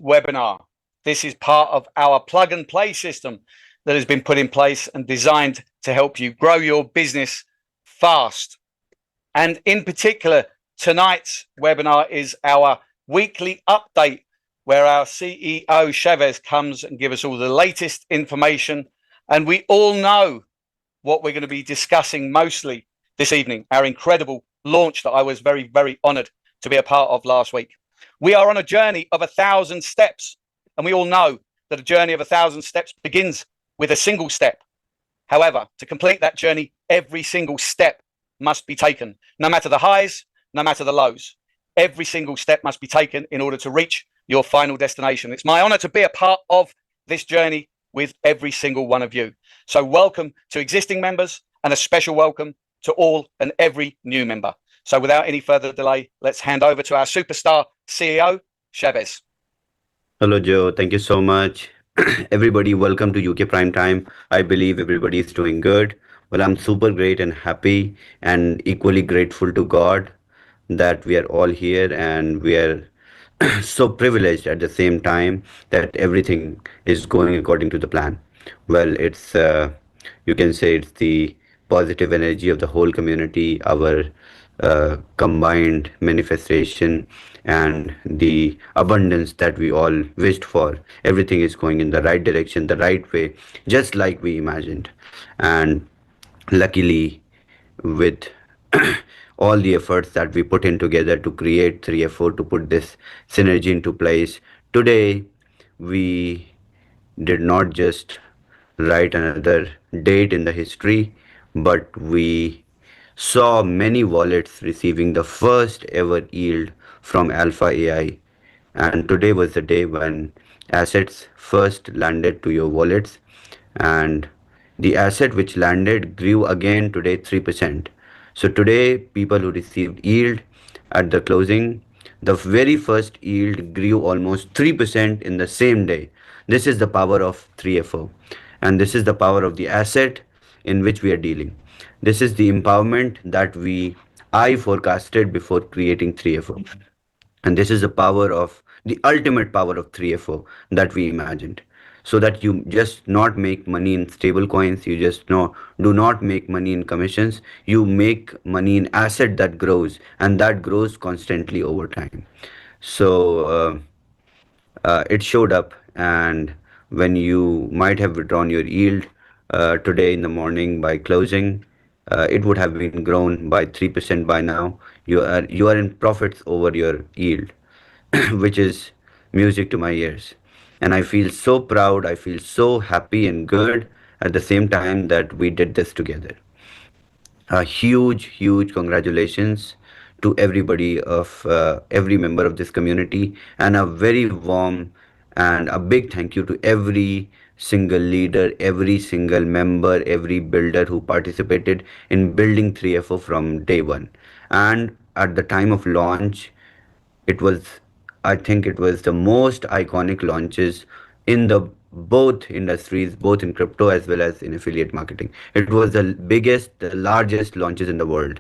webinar. This is part of our plug and play system that has been put in place and designed to help you grow your business fast. And in particular, tonight's webinar is our weekly update where our CEO ShVez comes and gives us all the latest information. And we all know what we're going to be discussing mostly this evening, our incredible launch that I was very, very honored to be a part of last week. We are on a journey of 1,000 steps, and we all know that a journey of 1,000 steps begins with a single step. However, to complete that journey, every single step must be taken, no matter the highs, no matter the lows. Every single step must be taken in order to reach your final destination. It's my honor to be a part of this journey with every single one of you. So welcome to existing members and a special welcome to all and every new member. So without any further delay, let's hand over to our superstar CEO, ShVez. Hello, Joe. Thank you so much. Everybody, welcome to UK Prime Time. I believe everybody is doing good. Well, I'm super great and happy and equally grateful to God that we are all here, and we are so privileged at the same time that everything is going according to the plan. Well, it's you can say it's the positive energy of the whole community, our combined manifestation, and the abundance that we all wished for. Everything is going in the right direction, the right way, just like we imagined. And luckily, with all the efforts that we put in together to create 3FO, to put this synergy into place, today we did not just write another date in the history, but we saw many wallets receiving the first ever yield from Alpha AI. And today was the day when assets first landed to your wallets, and the asset which landed grew again today 3%. So today, people who received yield at the closing, the very first yield grew almost 3% in the same day. This is the power of 3FO, and this is the power of the asset in which we are dealing. This is the empowerment that I forecasted before creating 3FO. And this is the ultimate power of 3FO that we imagined. So that you just not make money in stable coins, you just do not make money in commissions, you make money in asset that grows, and that grows constantly over time. So it showed up, and when you might have withdrawn your yield today in the morning by closing, it would have been grown by 3% by now. You are in profits over your yield, which is music to my ears. And I feel so proud, I feel so happy and good at the same time that we did this together. A huge, huge congratulations to everybody of every member of this community, and a very warm and a big thank you to every single leader, every single member, every builder who participated in building 3FO from day one. And at the time of launch, it was, I think it was the most iconic launches in the both industries, both in crypto as well as in affiliate marketing. It was the biggest, the largest launches in the world,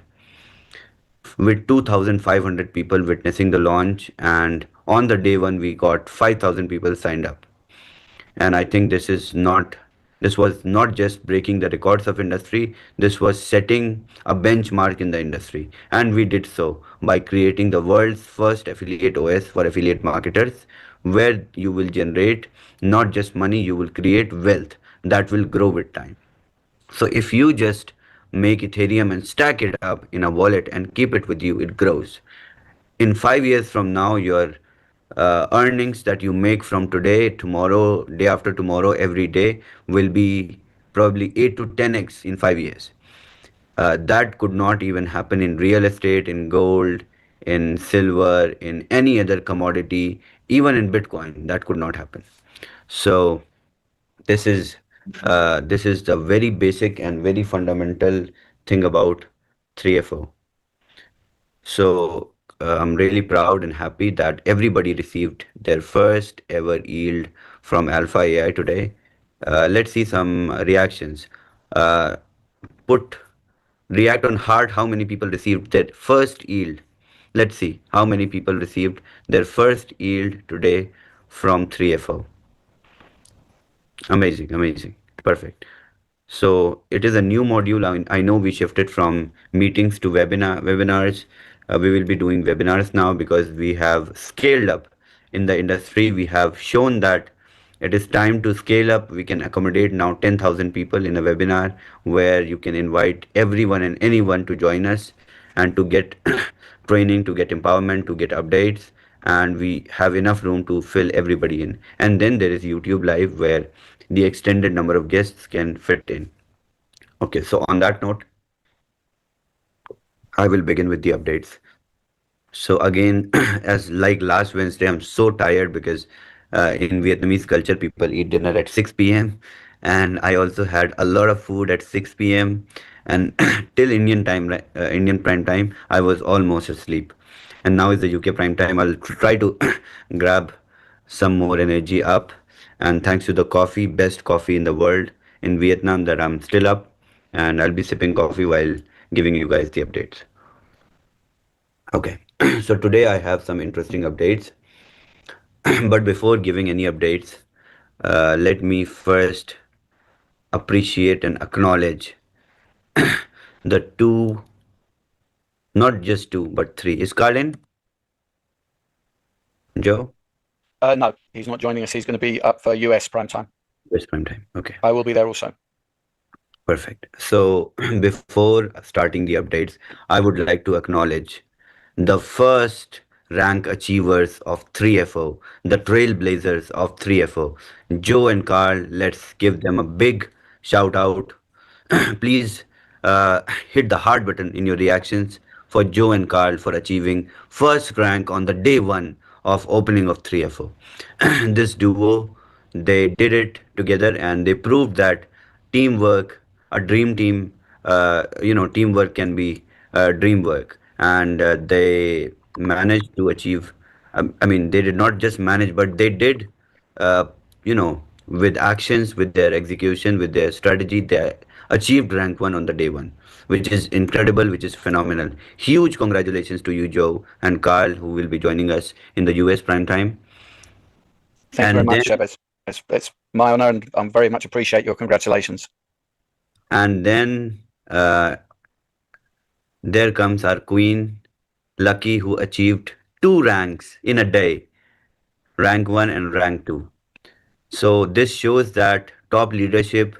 with 2,500 people witnessing the launch. And on the day one, we got 5,000 people signed up. And I think this was not just breaking the records of industry, this was setting a benchmark in the industry. And we did so by creating the world's first affiliate OS for affiliate marketers, where you will generate not just money, you will create wealth that will grow with time. So if you just make Ethereum and stack it up in a wallet and keep it with you, it grows. In 5 years from now, your earnings that you make from today, tomorrow, day after tomorrow, every day will be probably 8 to 10x in 5 years. That could not even happen in real estate, in gold, in silver, in any other commodity, even in Bitcoin. That could not happen. So this is the very basic and very fundamental thing about 3FO. So I'm really proud and happy that everybody received their first ever yield from Alpha AI today. Let's see some reactions. Uh, put react on heart how many people received their first yield. Let's see how many people received their first yield today from 3FO. Amazing, amazing. Perfect. So it is a new module. I know we shifted from meetings to webinars. We will be doing webinars now because we have scaled up in the industry. We have shown that it is time to scale up. We can accommodate now 10,000 people in a webinar where you can invite everyone and anyone to join us and to get training, to get empowerment, to get updates. And we have enough room to fill everybody in. And then there is YouTube Live where the extended number of guests can fit in. Okay, so on that note, I will begin with the updates. So again, as like last Wednesday, I'm so tired because in Vietnamese culture, people eat dinner at 6 p.m. And I also had a lot of food at 6 p.m. And till Indian time, Indian prime time, I was almost asleep. And now is the UK prime time. I'll try to grab some more energy up. And thanks to the coffee, best coffee in the world in Vietnam, that I'm still up. And I'll be sipping coffee while giving you guys the updates. Okay, so today I have some interesting updates. But before giving any updates, let me first appreciate and acknowledge the two, not just two, but three. Is Carl in? Joe? No, he's not joining us. He's going to be up for US prime time. Yes, prime time. Okay. I will be there also. Perfect. So before starting the updates, I would like to acknowledge the first rank achievers of 3FO, the trailblazers of 3FO, Joe and Carl. Let's give them a big shout out. Please hit the heart button in your reactions for Joe and Carl for achieving first rank on the day one of opening of 3FO. This duo, they did it together and they proved that teamwork, a dream team, teamwork can be dream work. And they managed to achieve, they did not just manage, but they did, uh, with actions, with their execution, with their strategy, they achieved rank one on the day one, which is incredible, which is phenomenal. Huge congratulations to you, Joe and Carl, who will be joining us in the US prime time. Thank you very much, ShVez. It's my honor, and I very much appreciate your congratulations. And then there comes our queen, Lucky, who achieved 2 ranks in a day, rank 1 and rank 2. So this shows that top leadership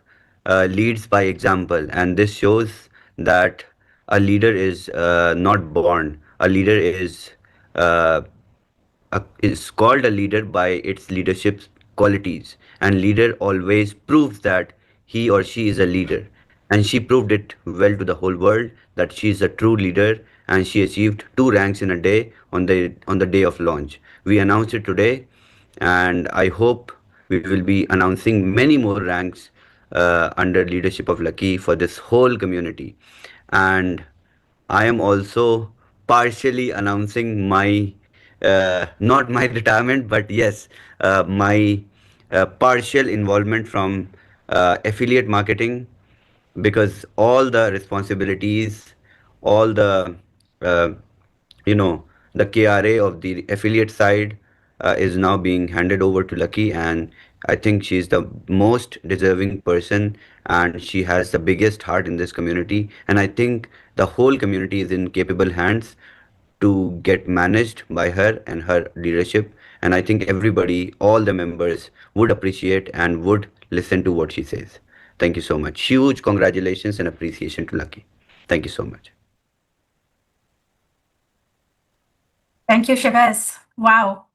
leads by example, and this shows that a leader is not born. A leader uh, is called a leader by its leadership qualities, and leader always proves that he or she is a leader, and she proved it well to the whole world that she is a true leader, and she achieved 2 ranks in a day on the day of launch. We announced it today, and I hope we will be announcing many more ranks under leadership of Lucky for this whole community. And I am also partially announcing my, not my retirement, but yes, my partial involvement from affiliate marketing, because all the responsibilities, all the, uh, you know, the KRA of the affiliate side is now being handed over to Lucky, and I think she's the most deserving person, and she has the biggest heart in this community, and I think the whole community is in capable hands to get managed by her and her leadership. And I think everybody, all the members, would appreciate and would listen to what she says. Thank you so much. Huge congratulations and appreciation to Lucky. Thank you so much. Thank you, ShVez. Wow.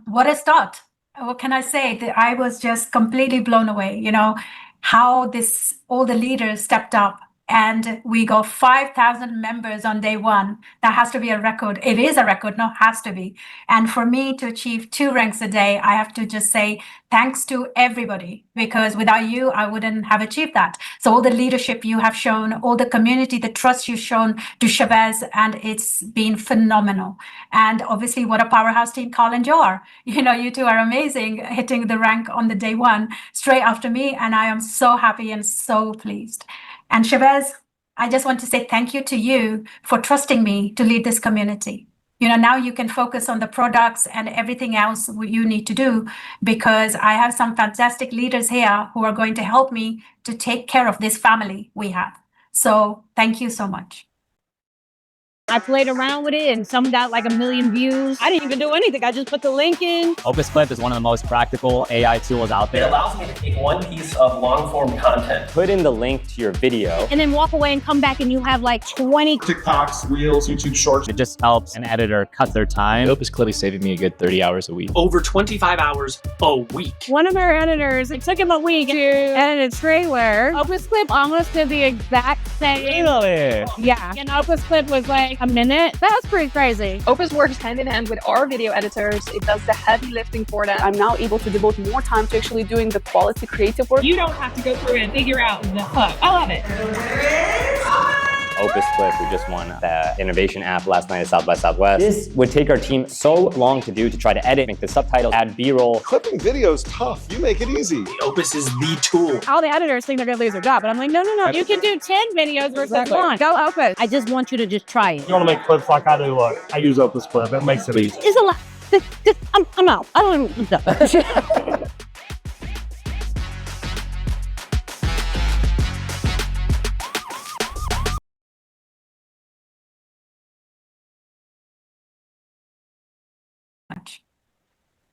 What a start. What can I say? I was just completely blown away, how all the leaders stepped up, and we got 5,000 members on day one. That has to be a record. It is a record, not has to be. And for me to achieve 2 ranks a day, I have to just say thanks to everybody, because without you, I wouldn't have achieved that. So all the leadership you have shown, all the community, the trust you've shown to ShVez, and it's been phenomenal. And obviously, what a powerhouse team Carl and Joe are. You two are amazing, hitting the rank on the day one straight after me. And I am so happy and so pleased. And ShVez, I just want to say thank you to you for trusting me to lead this community. now you can focus on the products and everything else you need to do, because I have some fantastic leaders here who are going to help me to take care of this family we have. So thank you so much. I played around with it and some got like 1 million views. I didn't even do anything. I just put the link in. Opus Clip is one of the most practical AI tools out It there. allows me to take one piece of long-form content, Put in the link to your video. And then walk away and come back and you have like 20. TikToks, Reels, YouTube Shorts. It just helps an editor cut their time. Opus Clip is saving me a good 30 hours a week. Over 25 hours a week. One of our editors, it took him a week to edit a trailer. Opus Clip almost did the exact same. Really? Yeah. And Opus Clip was like a minute. That's pretty crazy. Opus works hand in hand with our video editors. It does the heavy lifting for them. I'm now able to devote more time to actually doing the quality creative work. You don't have to go through and figure out the hook. I love it. Opus Clip, we just won the innovation app last night at South by Southwest. This would take our team so long to do, to try to edit, make the subtitles, add B-roll. Clipping video is tough. You make it easy. Opus is the tool. All the editors think they're going to lose their job, but I'm like, no. You can do 10 videos versus one. Go Opus. I just want you to just try it. You want to make clips like I do, look, I use Opus Clip. It makes it easy. It's a lot. I'm out. I don't even.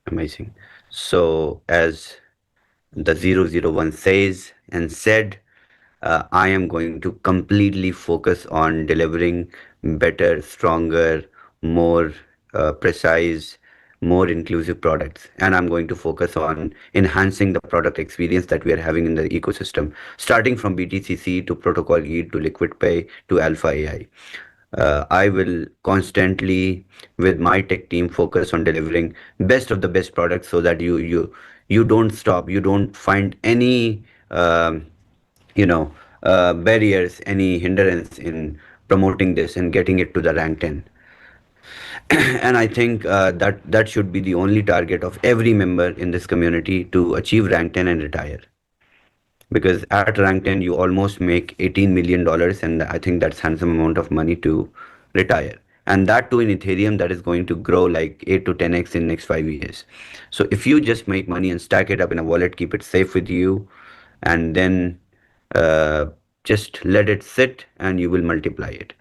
Amazing. So as the 001 says and said, I am going to completely focus on delivering better, stronger, more precise, more inclusive products. And I'm going to focus on enhancing the product experience that we are having in the ecosystem, starting from BTCC to Protocol Yeal to LquidPay to Alpha AI. I will constantly, with my tech team, focus on delivering best of the best products so that you don't stop, you don't find any barriers, any hindrance in promoting this and getting it to the rank 10. And I think that should be the only target of every member in this community, to achieve rank 10 and retire. Because at rank 10, you almost make $18 million, and I think that's handsome amount of money to retire. And that too in Ethereum, that is going to grow like 8 to 10x in next 5 years. So if you just make money and stack it up in a wallet, keep it safe with you, and then just let it sit and you will multiply it.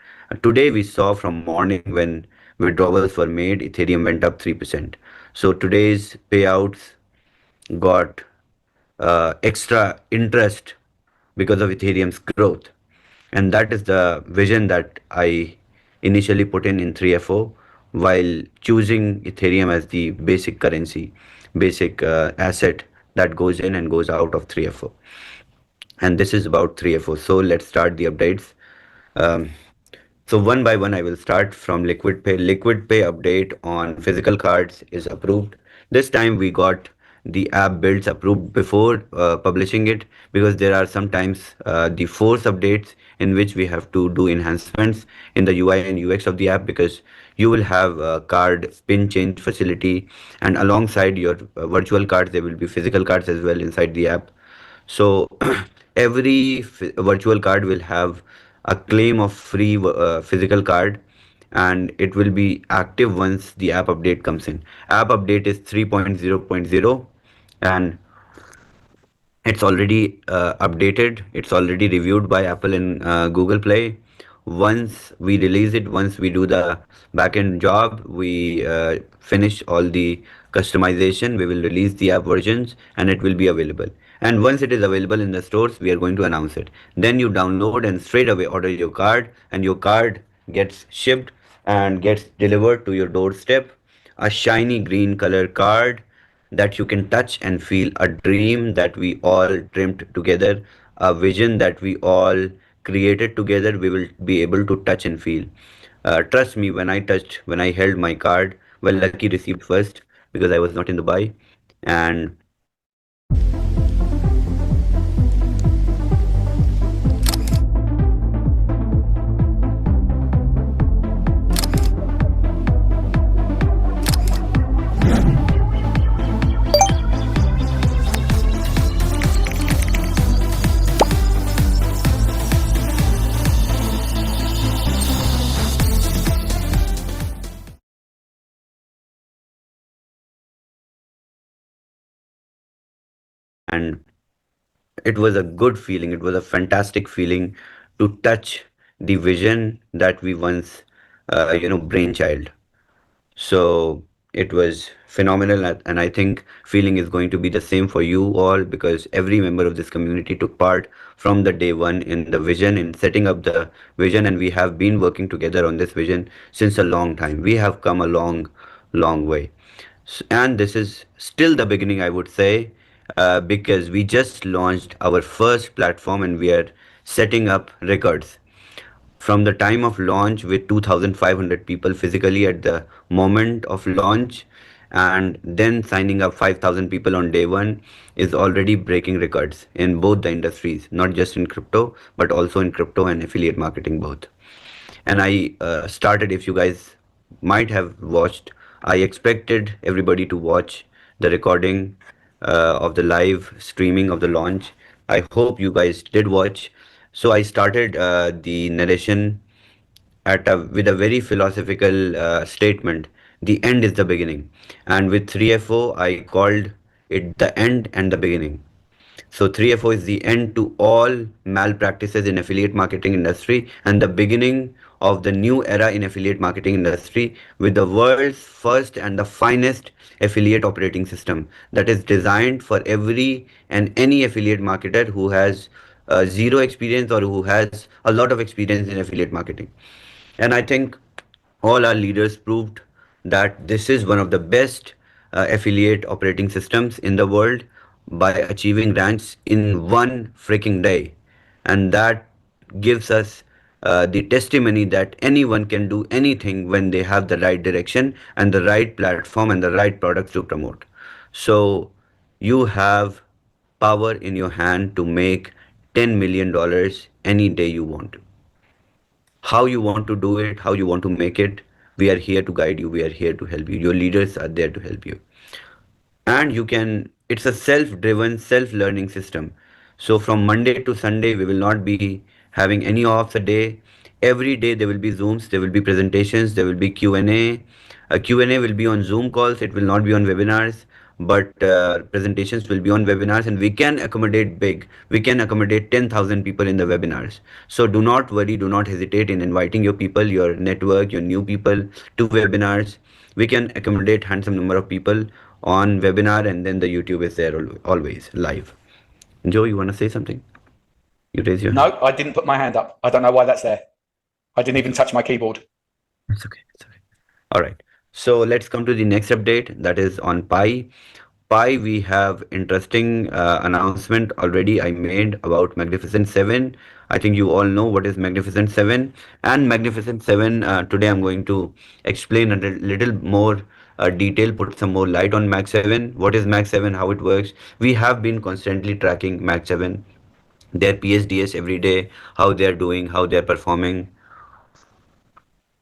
Today we saw from morning when withdrawals were made, Ethereum went up 3%. So today's payouts got extra interest because of Ethereum's growth. And that is the vision that I initially put in 3FO, while choosing Ethereum as the basic currency, basic asset that goes in and goes out of 3FO. And this is about 3FO. So let's start the updates. So one by one, I will start from LquidPay. LquidPay update on physical cards is approved. This time we got the app builds approved before publishing it, because there are sometimes the force updates in which we have to do enhancements in the UI and UX of the app, because you will have a card pin change facility, and alongside your virtual cards there will be physical cards as well inside the app. So every virtual card will have a claim of free physical card, and it will be active once the app update comes in. App update is 3.0.0, and it's already updated. It's already reviewed by Apple and Google Play. Once we release it, once we do the backend job, we finish all the customization, we will release the app versions and it will be available. And once it is available in the stores, we are going to announce it. Then you download and straight away order your card, and your card gets shipped and gets delivered to your doorstep. A shiny green color card that you can touch and feel, a dream that we all dreamt together, a vision that we all created together, we will be able to touch and feel. Trust me, when I held my card, well, Lucky received first because I was not in Dubai, and And it was a good feeling. It was a fantastic feeling to touch the vision that we once, brainchild. So it was phenomenal, and I think feeling is going to be the same for you all, because every member of this community took part from the day one in the vision, in setting up the vision, and we have been working together on this vision since a long time. We have come a long way. And this is still the beginning, I would say, because we just launched our first platform and we are setting up records. From the time of launch, with 2,500 people physically at the moment of launch, and then signing up 5,000 people on day one, is already breaking records in both the industries, not just in crypto, but also in crypto and affiliate marketing both. And I started, if you guys might have watched, I expected everybody to watch the recording of the live streaming of the launch. I hope you guys did watch. So I started the narration with a very philosophical statement. The end is the beginning. And with 3FO, I called it the end and the beginning. So 3FO is the end to all malpractices in affiliate marketing industry and the beginning of the new era in affiliate marketing industry, with the world's first and the finest affiliate operating system that is designed for every and any affiliate marketer who has zero experience or who has a lot of experience in affiliate marketing. And I think all our leaders proved that this is one of the best affiliate operating systems in the world by achieving ranks in one freaking day. And that gives us the testimony that anyone can do anything when they have the right direction and the right platform and the right products to promote. So you have power in your hand to make $10 million any day you want to. How you want to do it, how you want to make it, we are here to guide you. We are here to help you. Your leaders are there to help you. And you can, it's a self-driven, self-learning system. So from Monday to Sunday, we will not be having any off a day. Every day there will be Zooms, there will be presentations, there will be Q&A. Q&A will be on Zoom calls. It will not be on webinars, but presentations will be on webinars, and we can accommodate big. We can accommodate 10,000 people in the webinars. So do not worry, do not hesitate in inviting your people, your network, your new people to webinars. We can accommodate handsome number of people on webinar, and then the YouTube is there always live. Joe, you want to say something? You raise your hand. No, I didn't put my hand up. I don't know why that's there. I didn't even touch my keyboard. It's okay. It's okay. All right. So let's come to the next update, that is on Pi. Pi, we have interesting announcement already I made about Magnificent 7. I think you all know what is Magnificent 7. And Magnificent 7, today I'm going to explain a little more detail, put some more light on Mag 7. What is Mag 7, how it works. We have been constantly tracking Mag 7, their PSDS every day, how they're doing, how they're performing.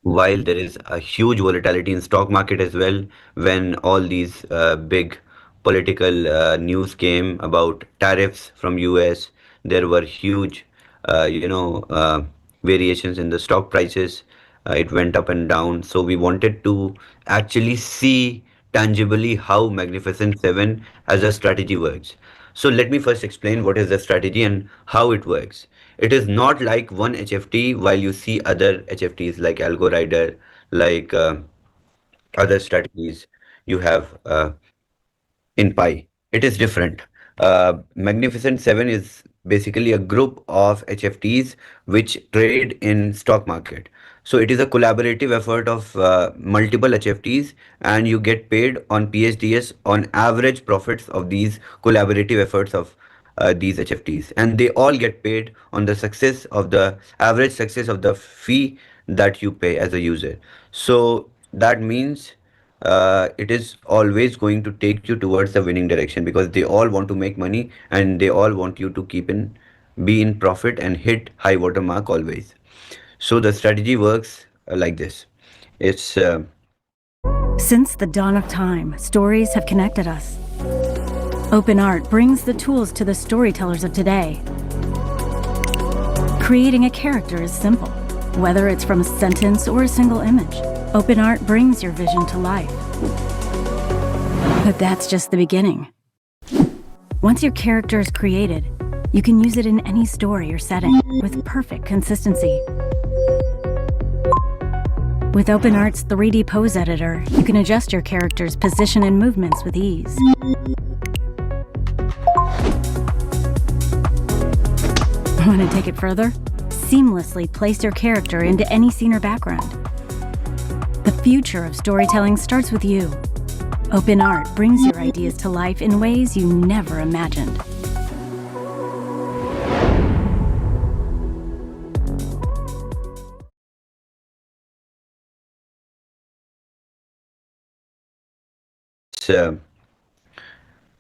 While there is a huge volatility in stock market as well, when all these big political news came about tariffs from US, there were huge, variations in the stock prices. It went up and down. So we wanted to actually see tangibly how Magnificent 7 as a strategy works. So let me first explain what is the strategy and how it works. It is not like one HFT while you see other HFTs like Algo Rider, like other strategies you have in Pi. It is different. Magnificent 7 is basically a group of HFTs which trade in stock market. So it is a collaborative effort of multiple HFTs, and you get paid on PSDS on average profits of these collaborative efforts of these HFTs, and they all get paid on the success of the average success of the fee that you pay as a user. So that means it is always going to take you towards the winning direction, because they all want to make money and they all want you to be in profit and hit high water mark always. So the strategy works like this. It's since the dawn of time, stories have connected us. Open art brings the tools to the storytellers of today. Creating a character is simple, whether it's from a sentence or a single image. Open art brings your vision to life. But that's just the beginning. Once your character is created, you can use it in any story or setting with perfect consistency. With OpenArt's 3D pose editor, you can adjust your character's position and movements with ease. Want to take it further? Seamlessly place your character into any scene or background. The future of storytelling starts with you. OpenArt brings your ideas to life in ways you never imagined.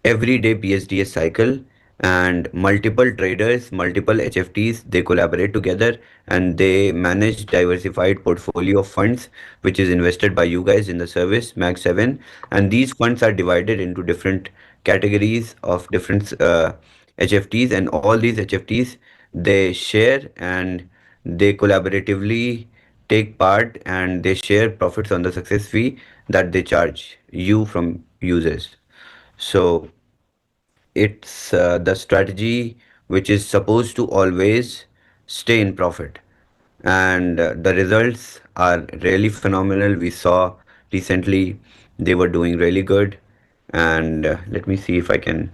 Everyday PSDS cycle, and multiple traders, multiple HFTs, they collaborate together and they manage diversified portfolio of funds which is invested by you guys in the service Mag 7, and these funds are divided into different categories of different HFTs, and all these HFTs, they share and they collaboratively take part and they share profits on the success fee that they charge you from users. So it's the strategy which is supposed to always stay in profit, and the results are really phenomenal. We saw recently they were doing really good, and let me see if I can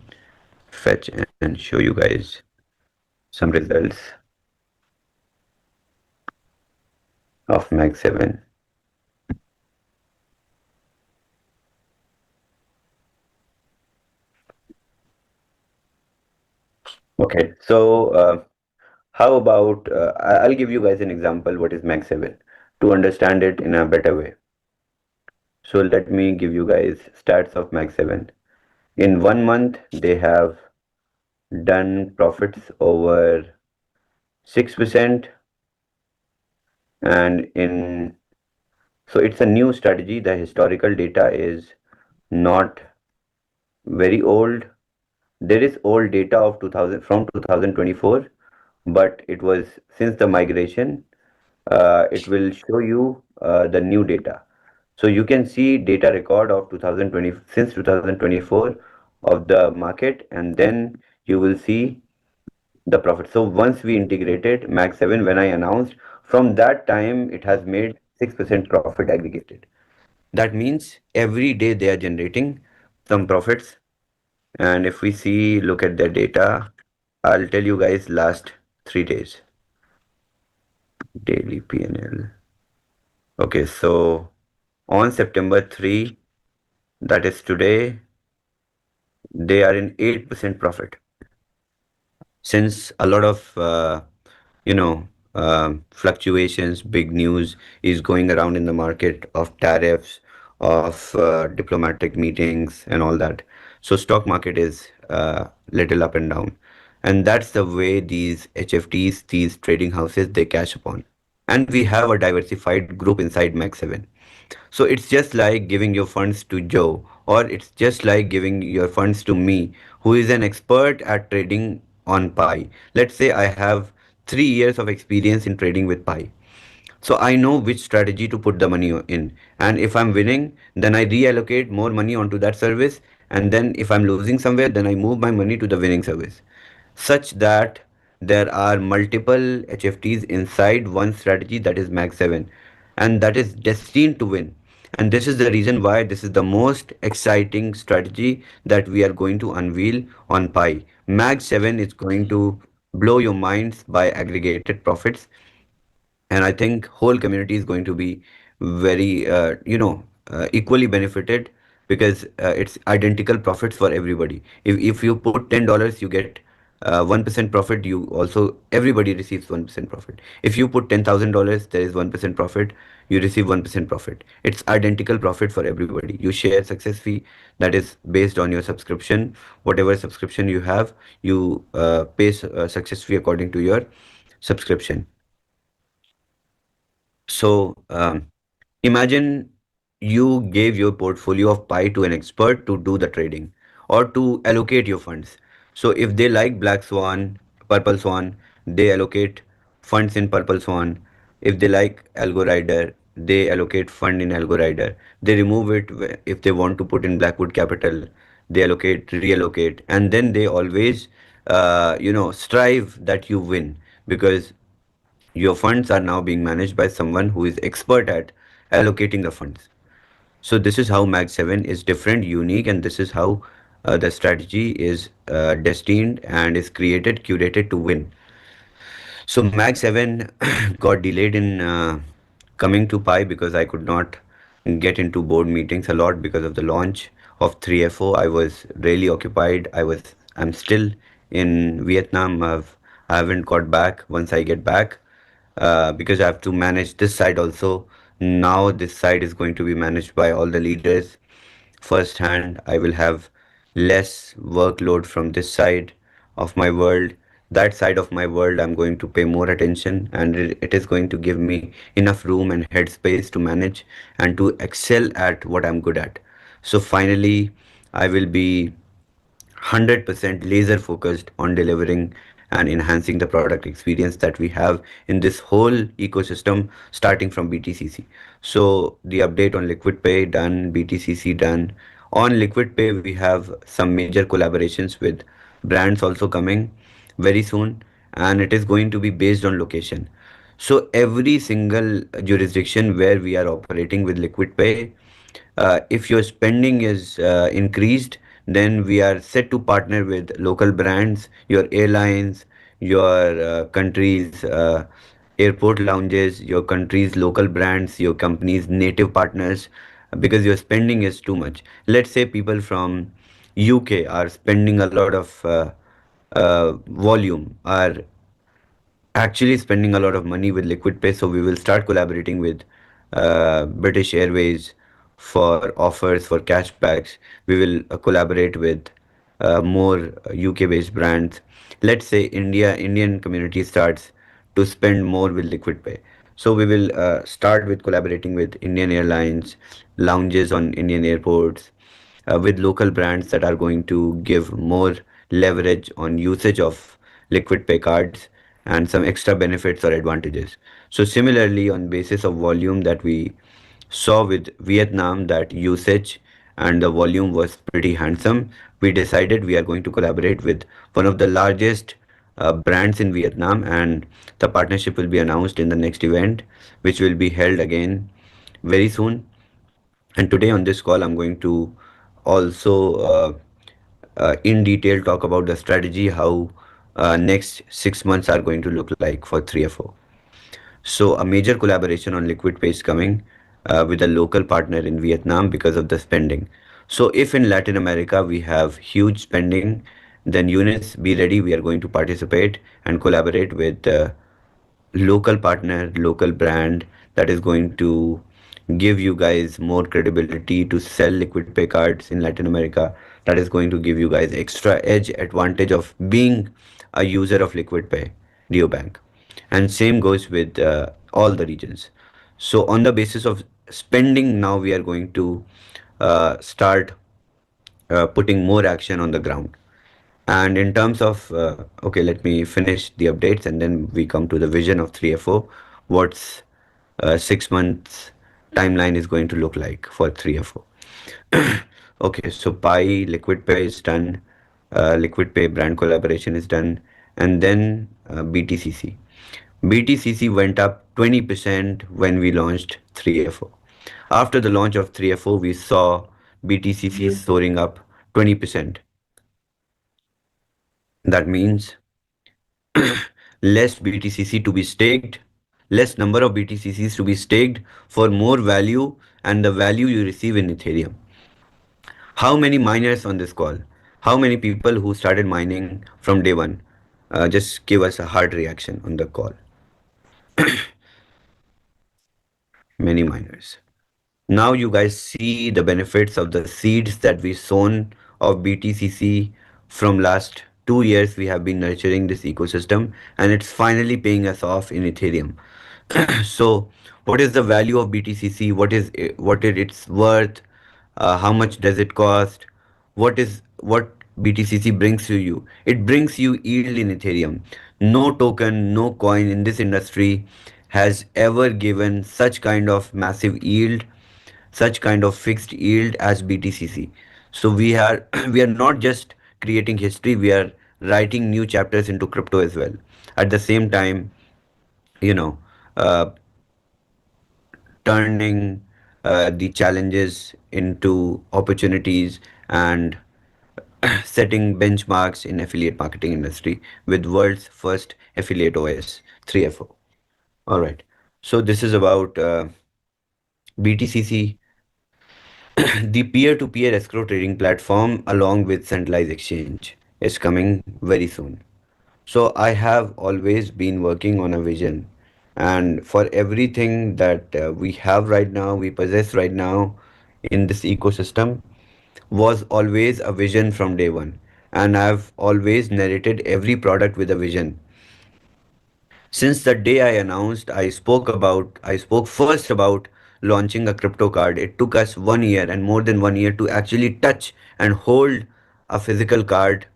fetch and show you guys some results of Mag 7. Okay, so how about I'll give you guys an example what is Mag 7 to understand it in a better way. So let me give you guys stats of Mag 7. In 1 month, they have done profits over 6%, and so it's a new strategy. The historical data is not very old. There is old data of 2000 from 2024, but it was since the migration. It will show you the new data. So you can see data record of 2020 since 2024 of the market, and then you will see the profit. So once we integrated Mag 7, when I announced, from that time it has made 6% profit aggregated. That means every day they are generating some profits. And if we see, look at their data, I'll tell you guys last 3 days. Daily PNL. Okay, so on September 3, that is today, they are in 8% profit. Since a lot of, fluctuations, big news is going around in the market of tariffs, of diplomatic meetings and all that. So stock market is little up and down. And that's the way these HFTs, these trading houses, they cash upon. And we have a diversified group inside Mag 7. So it's just like giving your funds to Joe, or it's just like giving your funds to me, who is an expert at trading on Pi. Let's say I have 3 years of experience in trading with Pi. So I know which strategy to put the money in. And if I'm winning, then I reallocate more money onto that service. And then if I'm losing somewhere, then I move my money to the winning service. Such that there are multiple HFTs inside one strategy, that is Mag 7. And that is destined to win. And this is the reason why this is the most exciting strategy that we are going to unveil on Pi. Mag 7 is going to blow your minds by aggregated profits, and I think whole community is going to be very equally benefited, because it's identical profits for everybody. If you put $10, you get 1% profit. You also, everybody receives 1% profit. If you put $10,000, there is 1% profit, you receive 1% profit. It's identical profit for everybody. You share success fee that is based on your subscription. Whatever subscription you have, you pay success fee according to your subscription. So imagine you gave your portfolio of Pi to an expert to do the trading or to allocate your funds. So if they like Black Swan, Purple Swan, they allocate funds in Purple Swan. If they like Algo Rider, they allocate fund in Algo Rider. They remove it if they want to put in Blackwood Capital. they allocate, reallocate, and then they always, strive that you win, because your funds are now being managed by someone who is expert at allocating the funds. So this is how Mag 7 is different, unique, and this is how the strategy is destined and is created, curated to win. So Mag 7 got delayed in coming to Pi because I could not get into board meetings a lot because of the launch of 3FO. I was really occupied. I'm still in Vietnam. I haven't got back. Once I get back, because I have to manage this side also. Now this side is going to be managed by all the leaders firsthand. I will have less workload from this side of my world. That side of my world, I'm going to pay more attention, and it is going to give me enough room and headspace to manage and to excel at what I'm good at. So finally, I will be 100% laser focused on delivering and enhancing the product experience that we have in this whole ecosystem, starting from BTCC. So the update on LquidPay done, BTCC done. On LquidPay, we have some major collaborations with brands also coming very soon, and it is going to be based on location. So every single jurisdiction where we are operating with LquidPay, if your spending is increased, then we are set to partner with local brands, your airlines, your country's airport lounges, your country's local brands, your company's native partners, because your spending is too much. Let's say people from UK are spending a lot of volume, are actually spending a lot of money with LquidPay. So we will start collaborating with British Airways for offers, for cashbacks. We will collaborate with more UK-based brands. Let's say Indian community starts to spend more with LquidPay. So we will start with collaborating with Indian airlines, lounges on Indian airports, with local brands that are going to give more leverage on usage of LquidPay cards and some extra benefits or advantages. So similarly, on basis of volume that we saw with Vietnam, that usage and the volume was pretty handsome, we decided we are going to collaborate with one of the largest brands in Vietnam, and the partnership will be announced in the next event, which will be held again very soon. And today on this call, I'm going to also in detail talk about the strategy, how next 6 months are going to look like for 3FO. So a major collaboration on LquidPay is coming with a local partner in Vietnam because of the spending. So if in Latin America we have huge spending, then units, be ready. We are going to participate and collaborate with local partner, local brand that is going to give you guys more credibility to sell LquidPay cards in Latin America. That is going to give you guys extra edge advantage of being a user of LquidPay Neobank. And same goes with all the regions. So on the basis of spending, now we are going to start putting more action on the ground. And in terms of, okay, let me finish the updates and then we come to the vision of 3FO. What's 6 months timeline is going to look like for 3FO. Okay, so Pi, LquidPay is done. LquidPay brand collaboration is done. And then BTCC. BTCC went up 20% when we launched 3FO. After the launch of 3FO, we saw BTCC soaring up 20%. That means less BTCC to be staked, less number of BTCCs to be staked for more value and the value you receive in Ethereum. How many miners on this call? How many people who started mining from day one? Just give us a hard reaction on the call. Many miners. Now you guys see the benefits of the seeds that we sown of BTCC. From last 2 years we have been nurturing this ecosystem, and it's finally paying us off in Ethereum. So what is the value of BTCC? What is its worth? How much does it cost? What BTCC brings to you? It brings you yield in Ethereum. No token, no coin in this industry has ever given such kind of massive yield, such kind of fixed yield as BTCC. So we are not just creating history, we are writing new chapters into crypto as well. At the same time, you know, uh, turning the challenges into opportunities and setting benchmarks in affiliate marketing industry with world's first affiliate OS 3FO. All right. So this is about BTCC, the peer-to-peer escrow trading platform along with centralized exchange is coming very soon. So I have always been working on a vision, and for everything that we have right now, we possess right now in this ecosystem, was always a vision from day one. And I've always narrated every product with a vision. Since the day I announced, I spoke first about launching a crypto card. It took us 1 year and more than 1 year to actually touch and hold a physical card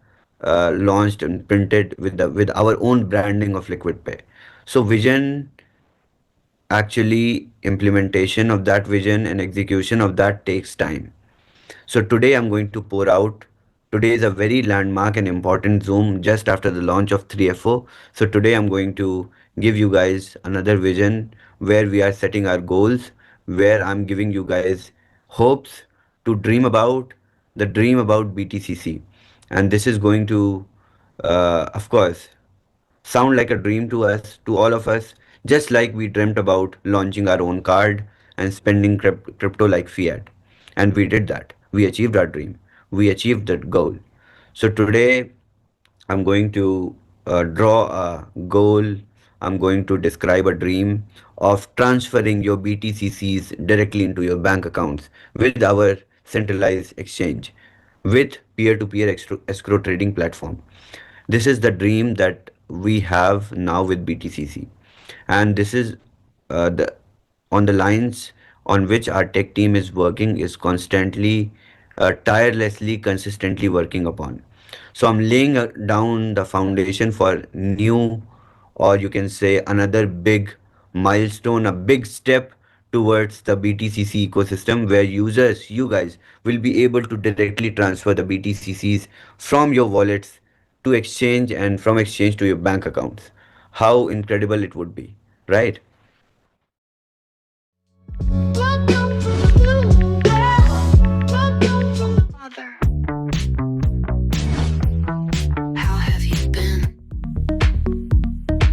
launched and printed with with our own branding of LquidPay. So vision, actually implementation of that vision and execution of that takes time. So today I'm going to pour out. Today is a very landmark and important Zoom just after the launch of 3FO. So today I'm going to give you guys another vision where we are setting our goals, where I'm giving you guys hopes to dream about the dream about BTCC. And this is going to, of course, sound like a dream to us, to all of us, just like we dreamt about launching our own card and spending crypto like fiat. And we did that. We achieved our dream. We achieved that goal. So today, I'm going to draw a goal. I'm going to describe a dream of transferring your BTCCs directly into your bank accounts with our centralized exchange, with peer-to-peer escrow trading platform. This is the dream that we have now with BTCC, and this is the on the lines on which our tech team is working, is constantly, tirelessly, consistently working upon. So I'm laying down the foundation for new, or you can say another big milestone, a big step towards the BTCC ecosystem where users, you guys, will be able to directly transfer the BTCCs from your wallets to exchange and from exchange to your bank accounts. How incredible it would be, right?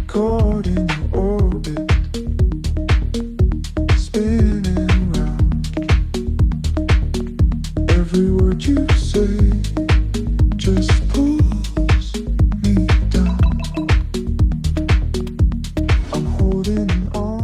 Caught in your orbit, spinning round. Every word you say just pulls me down. I'm holding on.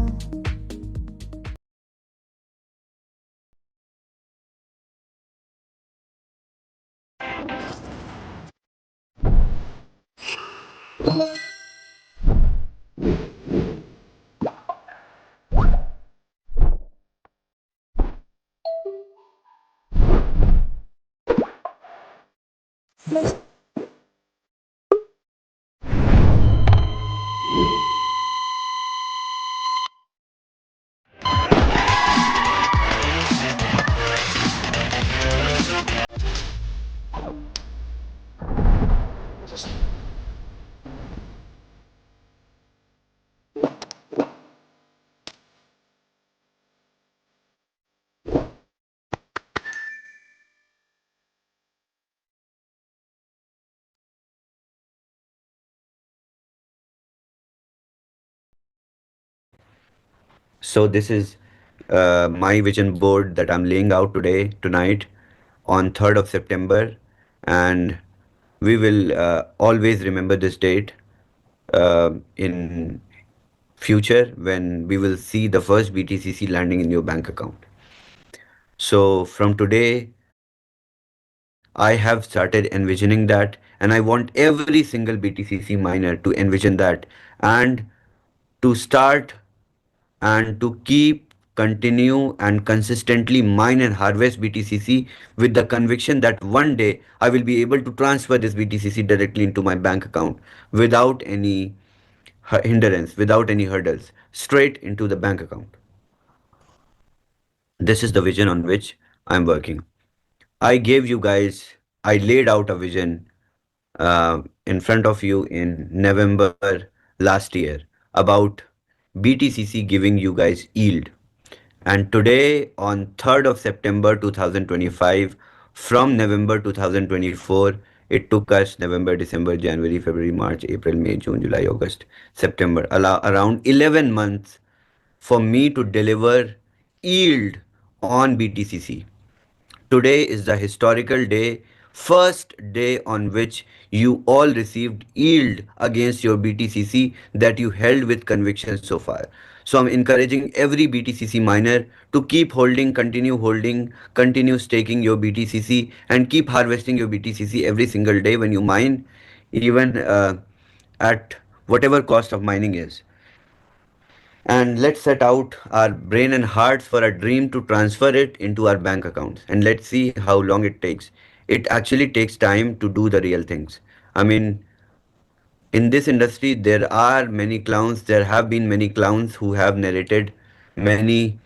So this is my vision board that I'm laying out tonight, on 3rd of September, and we will always remember this date in future when we will see the first BTCC landing in your bank account. So from today, I have started envisioning that, and I want every single BTCC miner to envision that and to start and to keep, continue, and consistently mine and harvest BTCC with the conviction that one day I will be able to transfer this BTCC directly into my bank account without any hindrance, without any hurdles, straight into the bank account. This is the vision on which I'm working. I gave you guys, I laid out a vision in front of you in November last year about BTCC giving you guys yield. And today, on 3rd of September 2025, from November 2024, it took us November, December, January, February, March, April, May, June, July, August, September, around 11 months for me to deliver yield on BTCC. Today is the historical day, first day on which you all received yield against your BTCC that you held with conviction so far. So I'm encouraging every BTCC miner to keep holding, continue staking your BTCC and keep harvesting your BTCC every single day when you mine, even at whatever cost of mining is. And let's set out our brain and hearts for a dream to transfer it into our bank accounts, and let's see how long it takes. It actually takes time to do the real things. I mean, in this industry there are many clowns, there have been many clowns who have narrated many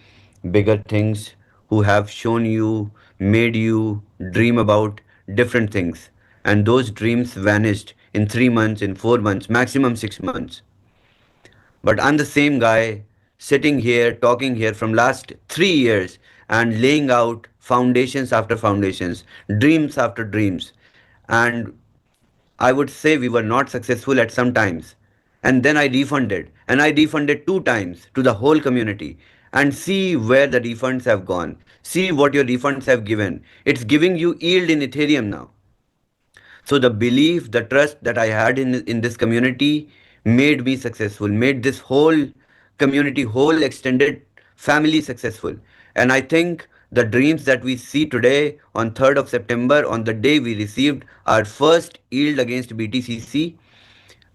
bigger things, who have shown you, made you dream about different things, and those dreams vanished in 3 months, in 4 months, maximum 6 months. But I'm the same guy sitting here, talking here from last 3 years and laying out foundations after foundations, dreams after dreams. And I would say we were not successful at some times. And then I refunded, and I refunded 2 times to the whole community. And see where the refunds have gone. See what your refunds have given. It's giving you yield in Ethereum now. So the belief, the trust that I had in this community made me successful, made this whole community, whole extended family successful. And I think the dreams that we see today on 3rd of September, on the day we received our first yield against BTCC,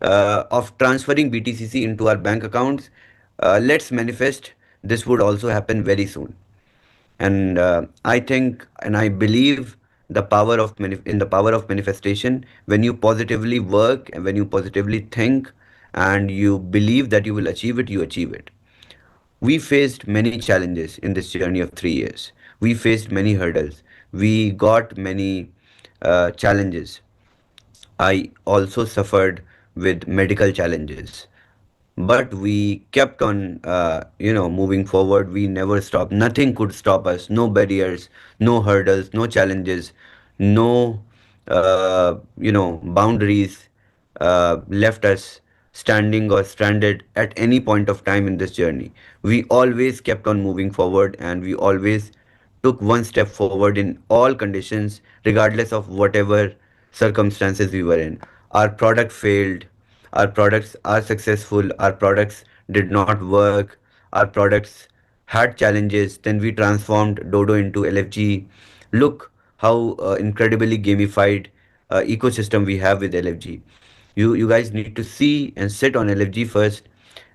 of transferring BTCC into our bank accounts, let's manifest. This would also happen very soon. And I think and I believe the power of in the power of manifestation. When you positively work and when you positively think and you believe that you will achieve it, you achieve it. We faced many challenges in this journey of 3 years. We faced many hurdles. We got many challenges. I also suffered with medical challenges, but we kept on moving forward. We never stopped. Nothing could stop us. No barriers, no hurdles, no challenges, no boundaries left us standing or stranded at any point of time in this journey. We always kept on moving forward, and we always took one step forward in all conditions, regardless of whatever circumstances we were in. Our product failed, our products are successful, our products did not work, our products had challenges, then we transformed DoDO into LFG. Look how incredibly gamified ecosystem we have with LFG. You guys need to see and sit on LFG first,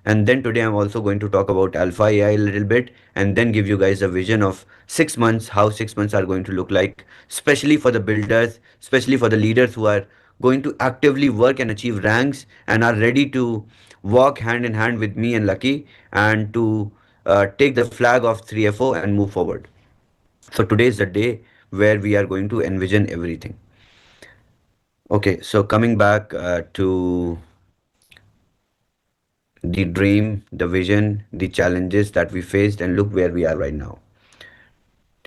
and then today I'm also going to talk about Alpha AI a little bit, and then give you guys a vision of 6 months, how 6 months are going to look like, especially for the builders, especially for the leaders who are going to actively work and achieve ranks and are ready to walk hand in hand with me and Lucky, and to take the flag of 3FO and move forward. So today is the day where we are going to envision everything. Okay, so coming back to the dream, the vision, the challenges that we faced, and look where we are right now.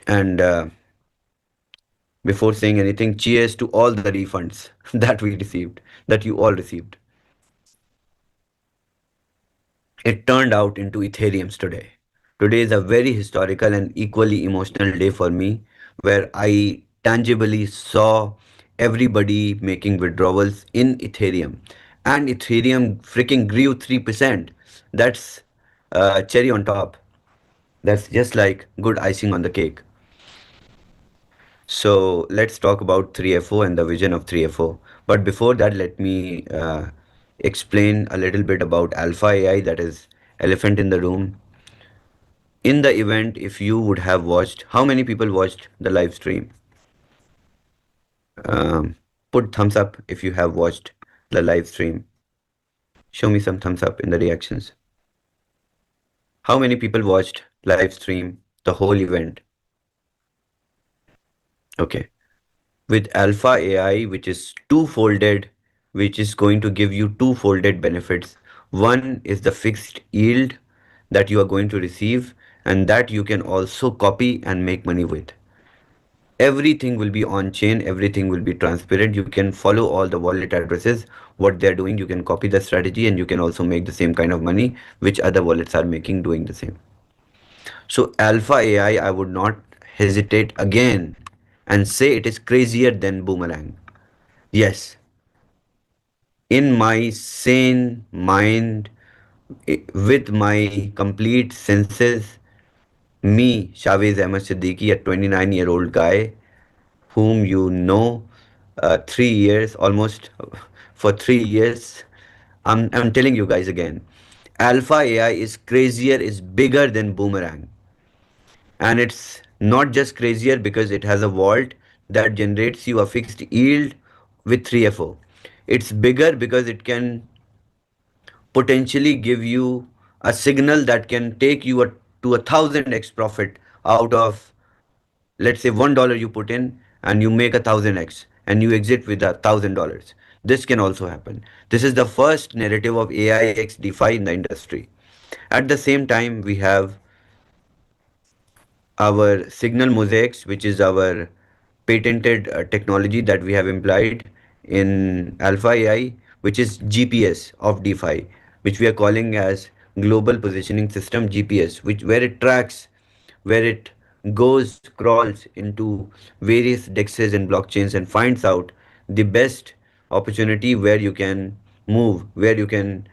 And before saying anything, cheers to all the refunds that we received, that you all received. It turned out into Ethereums today. Today is a very historical and equally emotional day for me, where I tangibly saw everybody making withdrawals in Ethereum, and Ethereum freaking grew 3%. That's cherry on top. That's just like good icing on the cake. So let's talk about 3FO and the vision of 3FO. But before that, let me explain a little bit about Alpha AI, that is elephant in the room. In the event, if you would have watched, how many people watched the live stream? Put thumbs up if you have watched the live stream. Show me some thumbs up in the reactions. How many people watched live stream, the whole event? Okay. With Alpha AI, which is two-folded, which is going to give you two-folded benefits. One is the fixed yield that you are going to receive, and that you can also copy and make money with. Everything will be on chain, everything will be transparent. You can follow all the wallet addresses, what they're doing. You can copy the strategy, and you can also make the same kind of money which other wallets are making doing the same. So Alpha AI, I would not hesitate again and say it is crazier than Boomerang. Yes, in my sane mind, with my complete senses, me, ShVez Siddiqui, a 29-year-old guy whom you know 3 years, almost for 3 years, I'm telling you guys again, Alpha AI is crazier, is bigger than Boomerang. And it's not just crazier because it has a vault that generates you a fixed yield with 3FO. It's bigger because it can potentially give you a signal that can take you to 1,000x profit out of, let's say, $1 you put in and you make 1,000x and you exit with $1,000. This can also happen. This is the first narrative of AI x DeFi in the industry. At the same time, we have our signal mosaics, which is our patented technology that we have implied in Alpha AI, which is GPS of DeFi, which we are calling as Global Positioning System GPS, which where it tracks, where it goes, crawls into various dexes and blockchains and finds out the best opportunity where you can move, where you can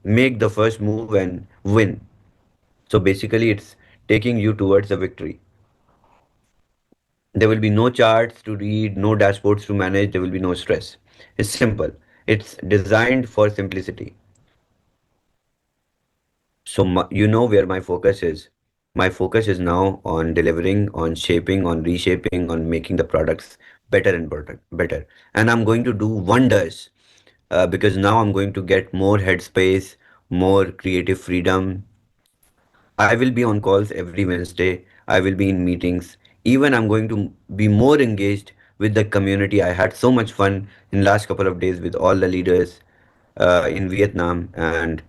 make the first move and win. So basically, it's taking you towards a victory. There will be no charts to read, no dashboards to manage, there will be no stress. It's simple. It's designed for simplicity. So, you know where my focus is. My focus is now on delivering, on shaping, on reshaping, on making the products better and better. And I'm going to do wonders because now I'm going to get more headspace, more creative freedom. I will be on calls every Wednesday. I will be in meetings. Even I'm going to be more engaged with the community. I had so much fun in last couple of days with all the leaders in Vietnam, and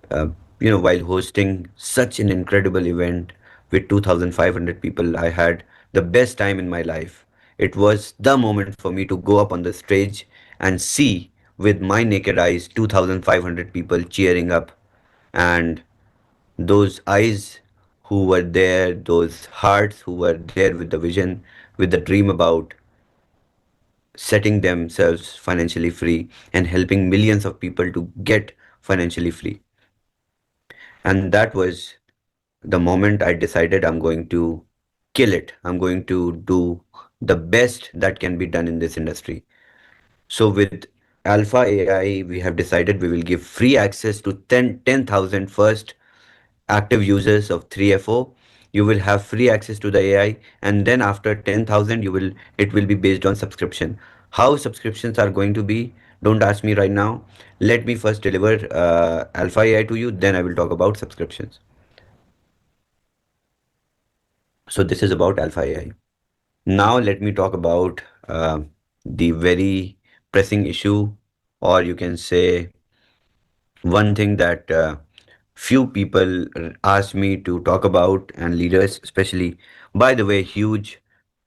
uh, while hosting such an incredible event with 2,500 people, I had the best time in my life. It was the moment for me to go up on the stage and see with my naked eyes 2,500 people cheering up, and those eyes who were there, those hearts who were there with the vision, with the dream about setting themselves financially free and helping millions of people to get financially free. And that was the moment I decided I'm going to kill it. I'm going to do the best that can be done in this industry. So with Alpha AI, we have decided we will give free access to 10,000 first active users of 3FO. You will have free access to the AI, and then after 10,000 it will be based on subscription. How subscriptions are going to be, don't ask me right now. Let me first deliver Alpha AI to you, then I will talk about subscriptions. So this is about Alpha AI. Now let me talk about the very pressing issue, or you can say one thing that few people ask me to talk about, and leaders especially. By the way, huge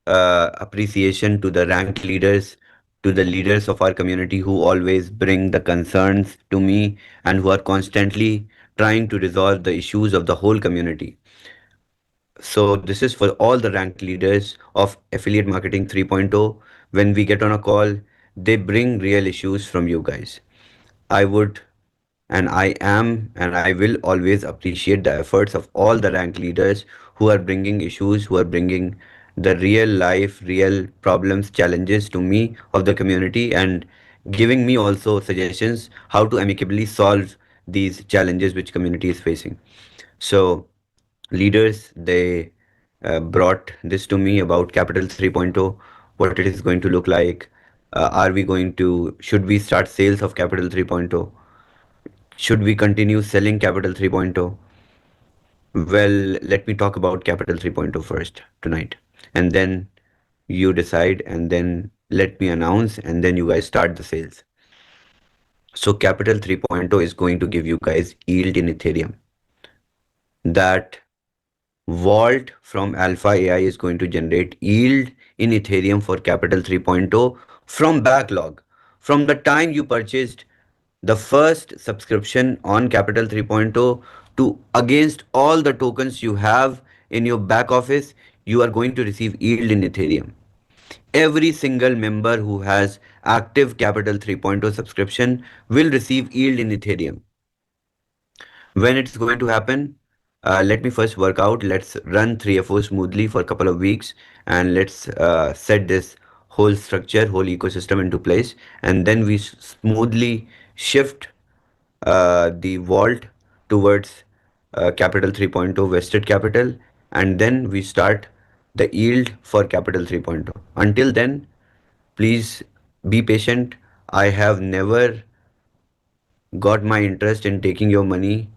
appreciation to the ranked leaders, to the leaders of our community who always bring the concerns to me and who are constantly trying to resolve the issues of the whole community. So this is for all the ranked leaders of Affiliate Marketing 3.0. When we get on a call, they bring real issues from you guys. I would, and I am, and I will always appreciate the efforts of all the rank leaders who are bringing issues, who are bringing the real life, real problems, challenges to me of the community, and giving me also suggestions how to amicably solve these challenges which community is facing. So leaders, they brought this to me about Capital 3.0, what it is going to look like. Should we start sales of Capital 3.0? Should we continue selling Capital 3.0? Well, let me talk about Capital 3.0 first tonight. And then you decide, and then let me announce, and then you guys start the sales. So Capital 3.0 is going to give you guys yield in Ethereum. That vault from Alpha AI is going to generate yield in Ethereum for Capital 3.0 from backlog. From the time you purchased the first subscription on Capital 3.0 to against all the tokens you have in your back office, you are going to receive yield in Ethereum. Every single member who has active Capital 3.0 subscription will receive yield in Ethereum. When it's going to happen, let me first work out. Let's run 3FO smoothly for a couple of weeks, and let's set this whole structure, whole ecosystem into place, and then we smoothly shift the vault towards Capital 3.0 vested capital, and then we start the yield for Capital 3.0. Until then, please be patient. I have never got my interest in taking your money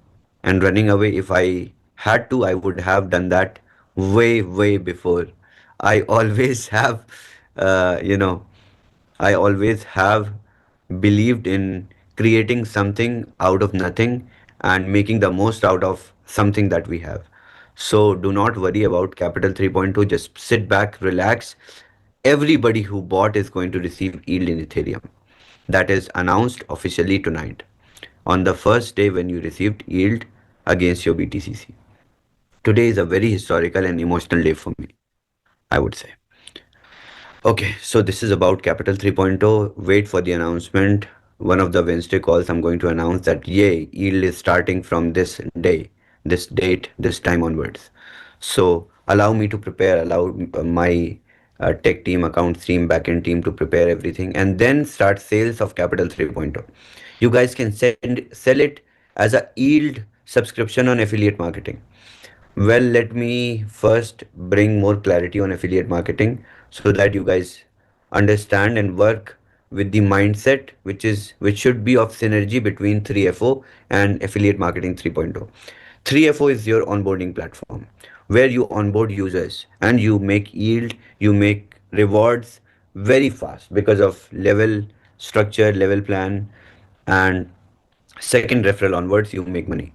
and running away. If I had to, I would have done that way before. I always have, I always have believed in creating something out of nothing and making the most out of something that we have. So do not worry about Capital 3.2. Just sit back, relax. Everybody who bought is going to receive yield in Ethereum. That is announced officially tonight, on the first day when you received yield against your BTCC. Today is a very historical and emotional day for me, I would say. Okay, so this is about Capital 3.0. Wait for the announcement. One of the Wednesday calls, I'm going to announce that yay, yield is starting from this day, this date, this time onwards. So allow me to prepare, allow my tech team, accounts team, backend team to prepare everything, and then start sales of Capital 3.0. You guys can sell it as a yield subscription on affiliate marketing. Well, let me first bring more clarity on affiliate marketing so that you guys understand and work with the mindset which should be of synergy between 3FO and affiliate marketing 3.0. 3FO is your onboarding platform where you onboard users and you make yield, you make rewards very fast because of level structure, level plan, and second referral onwards you make money,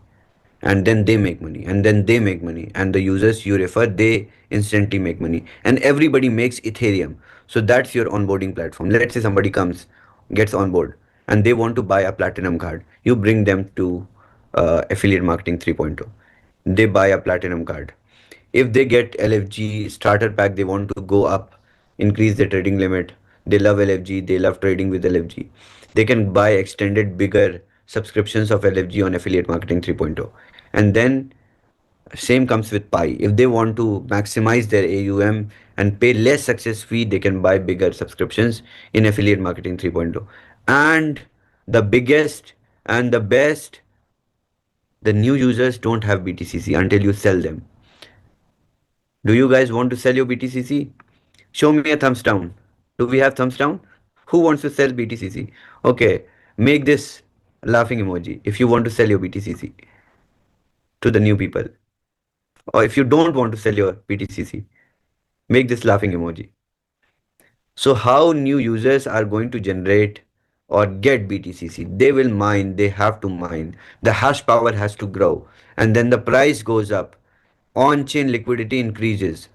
and then they make money, and then they make money, and the users you refer, they instantly make money, and everybody makes Ethereum. So that's your onboarding platform. Let's say somebody gets on board and they want to buy a platinum card. You bring them to affiliate marketing 3.0. They buy a platinum card. If they get LFG starter pack, they want to go up, increase their trading limit. They love LFG, they love trading with LFG. They can buy extended bigger subscriptions of LFG on affiliate marketing 3.0. And then same comes with Pi. If they want to maximize their AUM and pay less success fee, they can buy bigger subscriptions in affiliate marketing 3.0. And the biggest and the best, the new users don't have BTCC until you sell them. Do you guys want to sell your BTCC? Show me a thumbs down. Do we have thumbs down? Who wants to sell BTCC? Okay, make this laughing emoji if you want to sell your BTCC to the new people. Or if you don't want to sell your BTCC, make this laughing emoji. So how new users are going to generate or get BTCC? They will mine, they have to mine. The hash power has to grow, and then the price goes up. On-chain liquidity increases.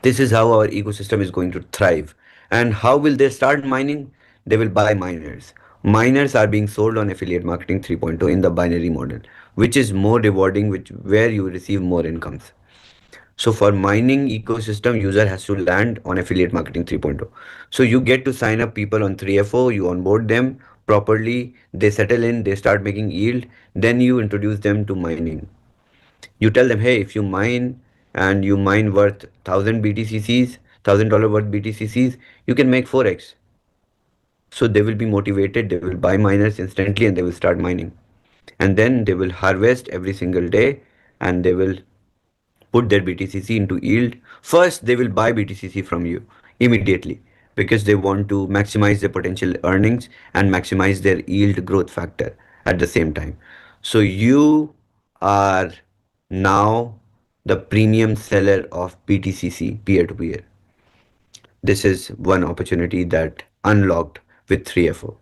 This is how our ecosystem is going to thrive. And how will they start mining? They will buy miners. Miners are being sold on affiliate marketing 3.0 in the binary model, which is more rewarding, where you receive more incomes. So for mining ecosystem, user has to land on affiliate marketing 3.0. So you get to sign up people on 3FO, you onboard them properly, they settle in, they start making yield, then you introduce them to mining. You tell them, hey, if you mine and you mine worth 1000 BTCCs, $1,000 worth BTCCs, you can make 4x. So they will be motivated, they will buy miners instantly, and they will start mining. And then they will harvest every single day, and they will put their BTCC into yield. First, they will buy BTCC from you immediately because they want to maximize their potential earnings and maximize their yield growth factor at the same time. So you are now the premium seller of BTCC peer-to-peer. This is one opportunity that unlocked with 3FO.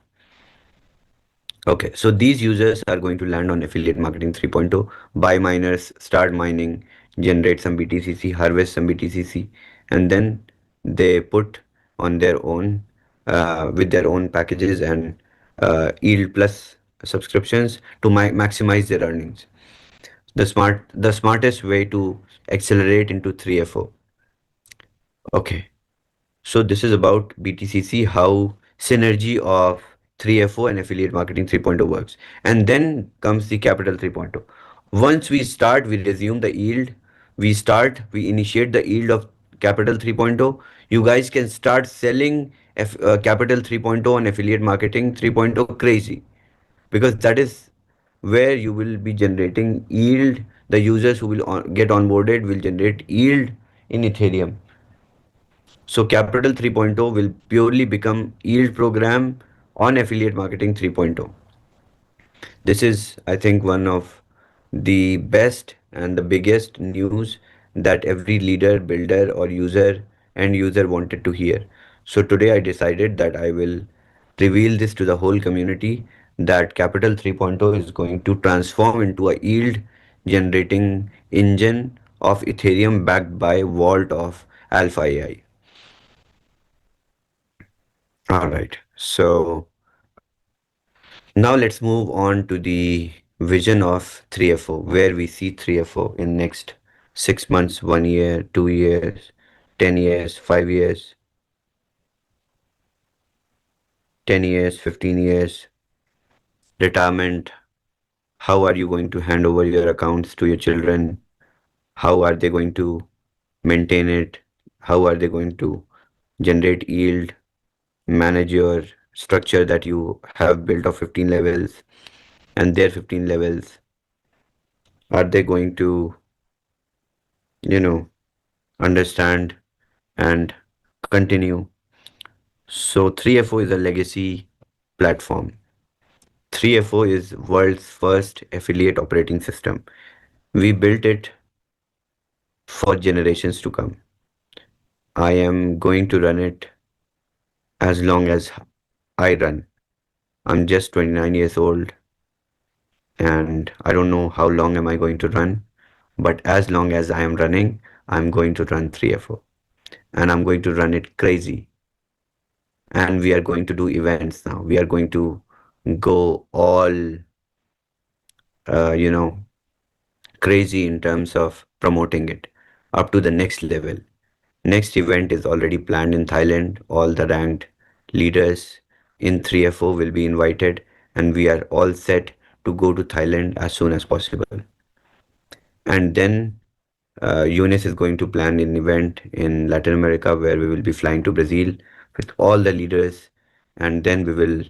Okay, so these users are going to land on affiliate marketing 3.0, buy miners, start mining, generate some BTCC, harvest some BTCC, and then they put on their own with their own packages and yield plus subscriptions to maximize their earnings. The smartest way to accelerate into 3FO. Okay, so this is about BTCC, how synergy of 3FO and affiliate marketing 3.0 works. And then comes the capital 3.0. Once we start, we resume the yield. We initiate the yield of capital 3.0. You guys can start selling capital 3.0 and affiliate marketing 3.0 crazy, because that is where you will be generating yield. The users who will get onboarded will generate yield in Ethereum. So Capital 3.0 will purely become yield program on affiliate marketing 3.0. This is, I think, one of the best and the biggest news that every leader, builder, or end user wanted to hear. So today I decided that I will reveal this to the whole community, that Capital 3.0 is going to transform into a yield generating engine of Ethereum backed by Vault of Alpha AI. All right. So now let's move on to the vision of 3FO, where we see 3FO in next 6 months, 1 year, 2 years, 10 years, 5 years, 10 years, 15 years, retirement. How are you going to hand over your accounts to your children? How are they going to maintain it? How are they going to generate yield, manage your structure that you have built of 15 levels and their 15 levels? Are they going to, understand and continue? So 3FO is a legacy platform. 3FO is world's first affiliate operating system. We built it for generations to come. I am going to run it as long as I run. I'm just 29 years old and I don't know how long am I going to run, but as long as I am running, I'm going to run 3FO and I'm going to run it crazy. And we are going to do events now. We are going to go all, crazy in terms of promoting it up to the next level. Next event is already planned in Thailand. All the ranked leaders in 3FO will be invited, and we are all set to go to Thailand as soon as possible. And then Eunice is going to plan an event in Latin America where we will be flying to Brazil with all the leaders, and then we will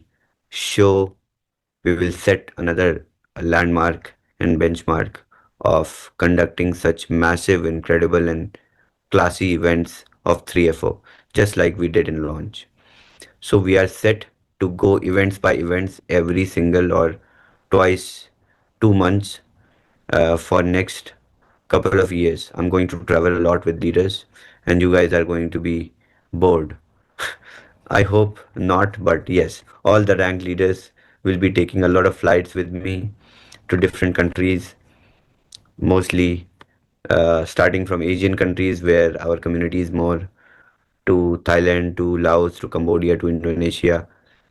set another landmark and benchmark of conducting such massive, incredible, and classy events of 3FO, just like we did in launch. So we are set to go events by events every single or twice 2 months for next couple of years. I'm going to travel a lot with leaders and you guys are going to be bored. I hope not, but yes, all the ranked leaders will be taking a lot of flights with me to different countries, mostly starting from Asian countries where our community is more, to Thailand, to Laos, to Cambodia, to Indonesia,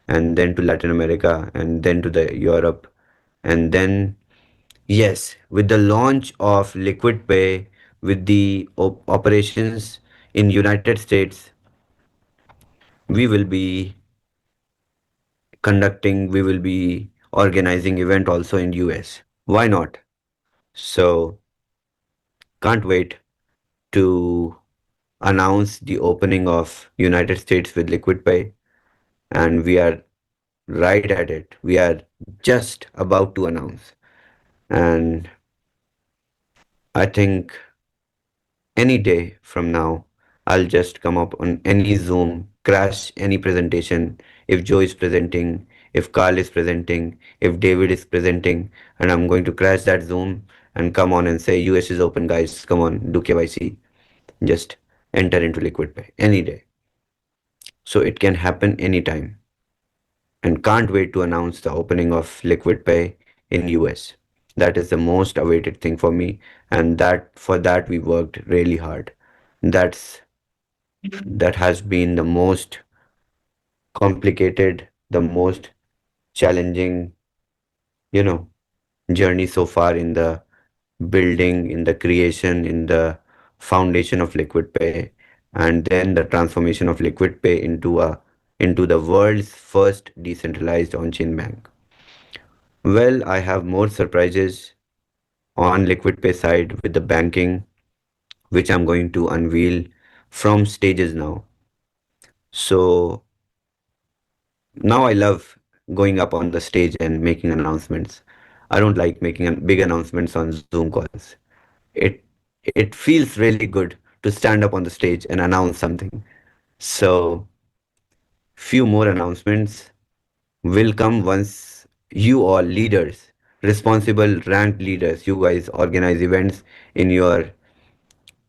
and then to Latin America, and then to the Europe, and then yes, with the launch of LquidPay, with the operations in United States, we will be organizing event also in US. Why not? So can't wait to announce the opening of United States with LquidPay, and we are right at it. We are just about to announce, and I think any day from now I'll just come up on any Zoom, crash any presentation, if Joe is presenting, if Carl is presenting, if David is presenting, and I'm going to crash that Zoom and come on and say US is open, guys, come on, do KYC, just enter into LquidPay any day. so it can happen anytime. And can't wait to announce the opening of LquidPay in US. That is the most awaited thing for me, and that we worked really hard. That's that has been the most complicated, the most challenging, you know, journey so far in the building, in the creation, in the foundation of LquidPay, and then the transformation of LquidPay into the world's first decentralized on-chain bank. Well, I have more surprises on LquidPay side with the banking, which I'm going to unveil from stages now. So now I love going up on the stage and making announcements. I don't like making big announcements on Zoom calls. It it feels really good to stand up on the stage and announce something. So few more announcements will come once you all leaders, responsible ranked leaders, you guys organize events in your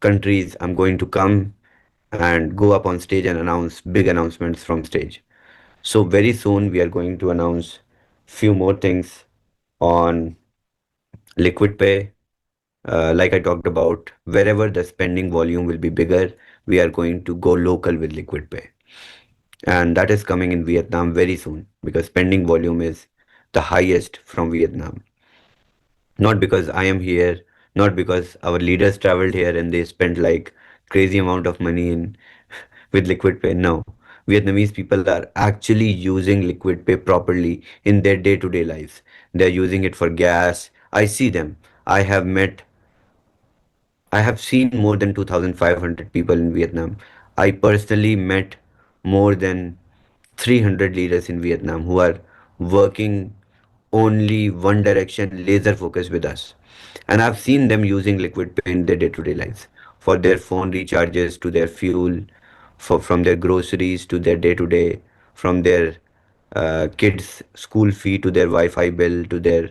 countries. I'm going to come and go up on stage and announce big announcements from stage. So very soon we are going to announce few more things on LquidPay. Like I talked about, wherever the spending volume will be bigger, we are going to go local with LquidPay. And that is coming in Vietnam very soon because spending volume is the highest from Vietnam. Not because I am here, not because our leaders traveled here and they spent like crazy amount of money in with LquidPay. No, Vietnamese people are actually using LquidPay properly in their day-to-day lives. They're using it for gas. I see them. I have seen more than 2,500 people in Vietnam. I personally met more than 300 leaders in Vietnam who are working only one direction, laser focused with us. And I've seen them using LquidPay in their day-to-day lives for their phone recharges to their fuel, from their groceries to their day-to-day, from their kids' school fee to their Wi-Fi bill to their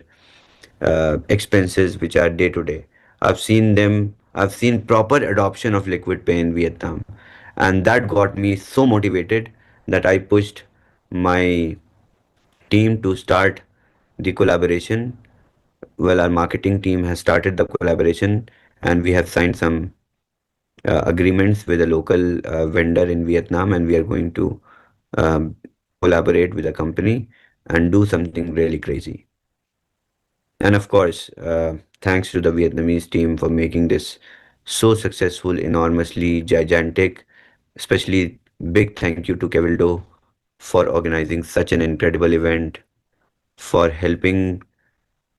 expenses which are day-to-day. I've seen proper adoption of LquidPay in Vietnam, and that got me so motivated that I pushed my team to start the collaboration. Well, our marketing team has started the collaboration, and we have signed some agreements with a local vendor in Vietnam, and we are going to um, collaborate with a company and do something really crazy. And of course, thanks to the Vietnamese team for making this so successful, enormously gigantic. Especially big thank you to Kevildo for organizing such an incredible event, for helping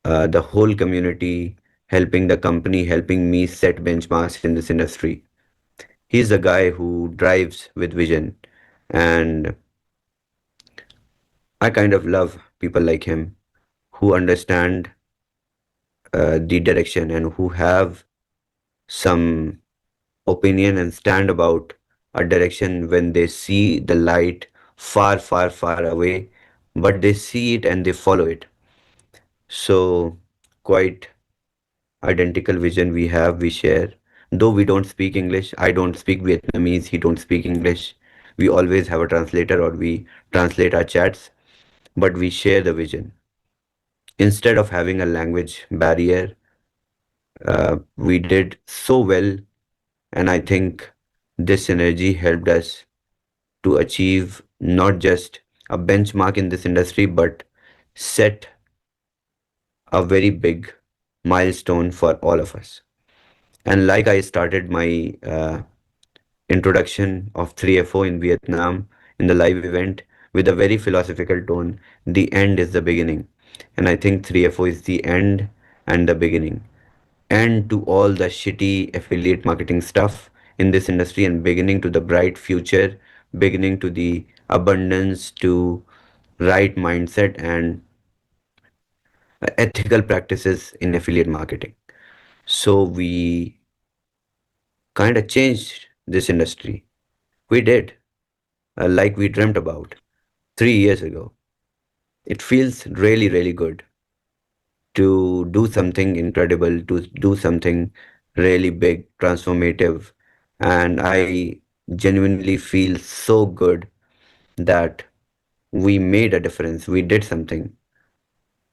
the whole community, helping the company, helping me set benchmarks in this industry. He's the guy who drives with vision, and I kind of love people like him who understand the direction and who have some opinion and stand about a direction when they see the light far, far, far away, but they see it and they follow it. So, quite identical vision we share. Though we don't speak English, I don't speak Vietnamese, he don't speak English. We always have a translator or we translate our chats, but we share the vision. Instead of having a language barrier, we did so well, and I think this synergy helped us to achieve not just a benchmark in this industry, but set a very big milestone for all of us. And like I started my introduction of 3FO in Vietnam in the live event with a very philosophical tone, the end is the beginning. And I think 3FO is the end and the beginning. End to all the shitty affiliate marketing stuff in this industry and beginning to the bright future, beginning to the abundance, to right mindset and ethical practices in affiliate marketing. So we kind of changed this industry. We did, like we dreamt about 3 years ago. It feels really, really good to do something incredible, to do something really big, transformative. And I genuinely feel so good that we made a difference, we did something.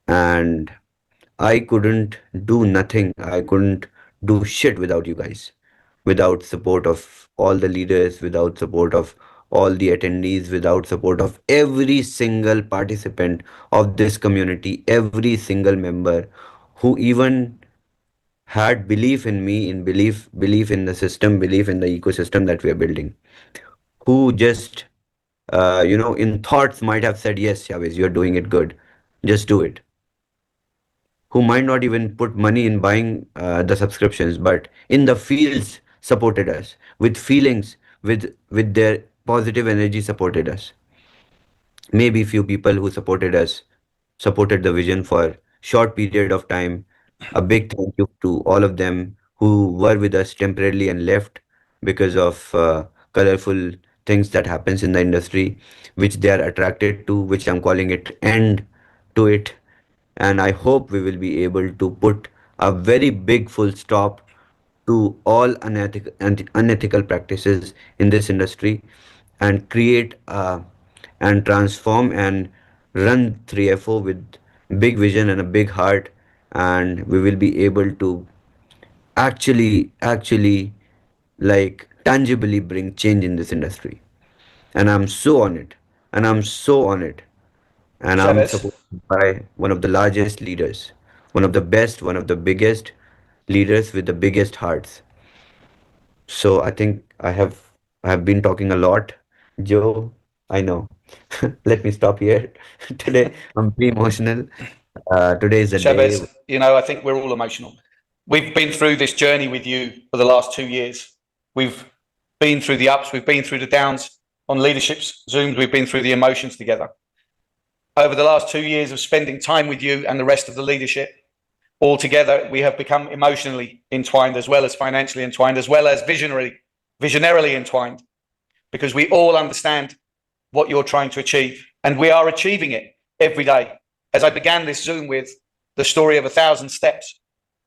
And I couldn't do nothing, I couldn't do shit without you guys, without support of all the leaders, without support of all the attendees, without support of every single participant of this community, every single member who even had belief in me, in belief in the system, belief in the ecosystem that we are building, who just in thoughts might have said, yes, Chavez, you're doing it good, just do it, who might not even put money in buying the subscriptions, but in the fields supported us with feelings, with their positive energy supported us. Maybe few people who supported us supported the vision for short period of time. A big thank you to all of them who were with us temporarily and left because of colorful things that happens in the industry, which they are attracted to, which I'm calling it end to it. And I hope we will be able to put a very big full stop to all unethical practices in this industry and create and transform and run 3FO with big vision and a big heart, and we will be able to actually like tangibly bring change in this industry. And I'm so on it, and I'm so on it, and I'm ShVez, supported by one of the largest leaders, one of the best, one of the biggest leaders with the biggest hearts. So I think I have been talking a lot, Joe. I know. Let me stop here. Today I'm pretty emotional. Today is the day. ShVez, I think we're all emotional. We've been through this journey with you for the last 2 years. We've been through the ups, we've been through the downs on leadership's Zooms, we've been through the emotions together. Over the last 2 years of spending time with you and the rest of the leadership, all together, we have become emotionally entwined as well as financially entwined, as well as visionarily entwined, because we all understand what you're trying to achieve, and we are achieving it every day. As I began this Zoom with the story of 1,000 steps,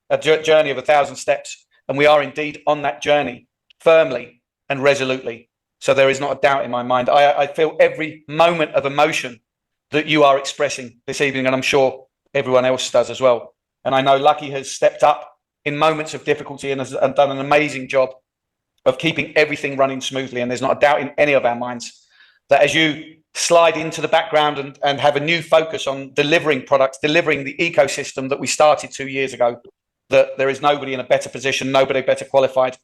a journey of 1,000 steps, and we are indeed on that journey firmly and resolutely. So there is not a doubt in my mind. I feel every moment of emotion that you are expressing this evening, and I'm sure everyone else does as well. And I know Lucky has stepped up in moments of difficulty and has done an amazing job of keeping everything running smoothly. And there's not a doubt in any of our minds that as you slide into the background and have a new focus on delivering products, delivering the ecosystem that we started 2 years ago, that there is nobody in a better position, nobody better qualified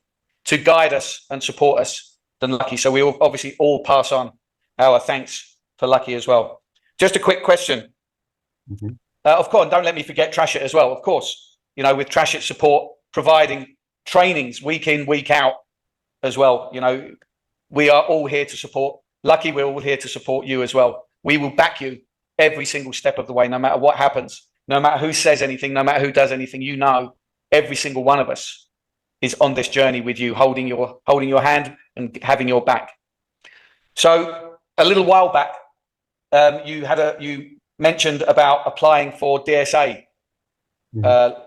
to guide us and support us than Lucky. So we will obviously all pass on our thanks for Lucky as well. Just a quick question. Of course, don't let me forget Trash It as well. Of course, with Trash It support, providing trainings week in, week out as well. We are all here to support. Lucky, we're all here to support you as well. We will back you every single step of the way, no matter what happens, no matter who says anything, no matter who does anything. Every single one of us is on this journey with you, holding your hand and having your back. So a little while back, you mentioned about applying for DSA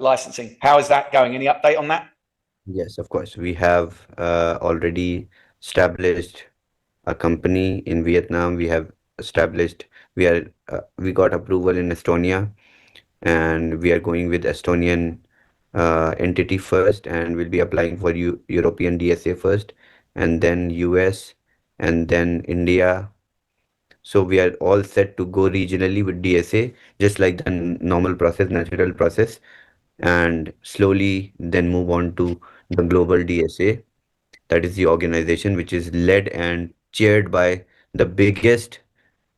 licensing. How is that going? Any update on that? Yes, of course. We have already established a company in Vietnam. We got approval in Estonia, and we are going with Estonian entity first, and we'll be applying for European DSA first, and then US, and then India. So we are all set to go regionally with DSA, just like the normal process, natural process, and slowly then move on to the global DSA. That is the organization which is led and chaired by the biggest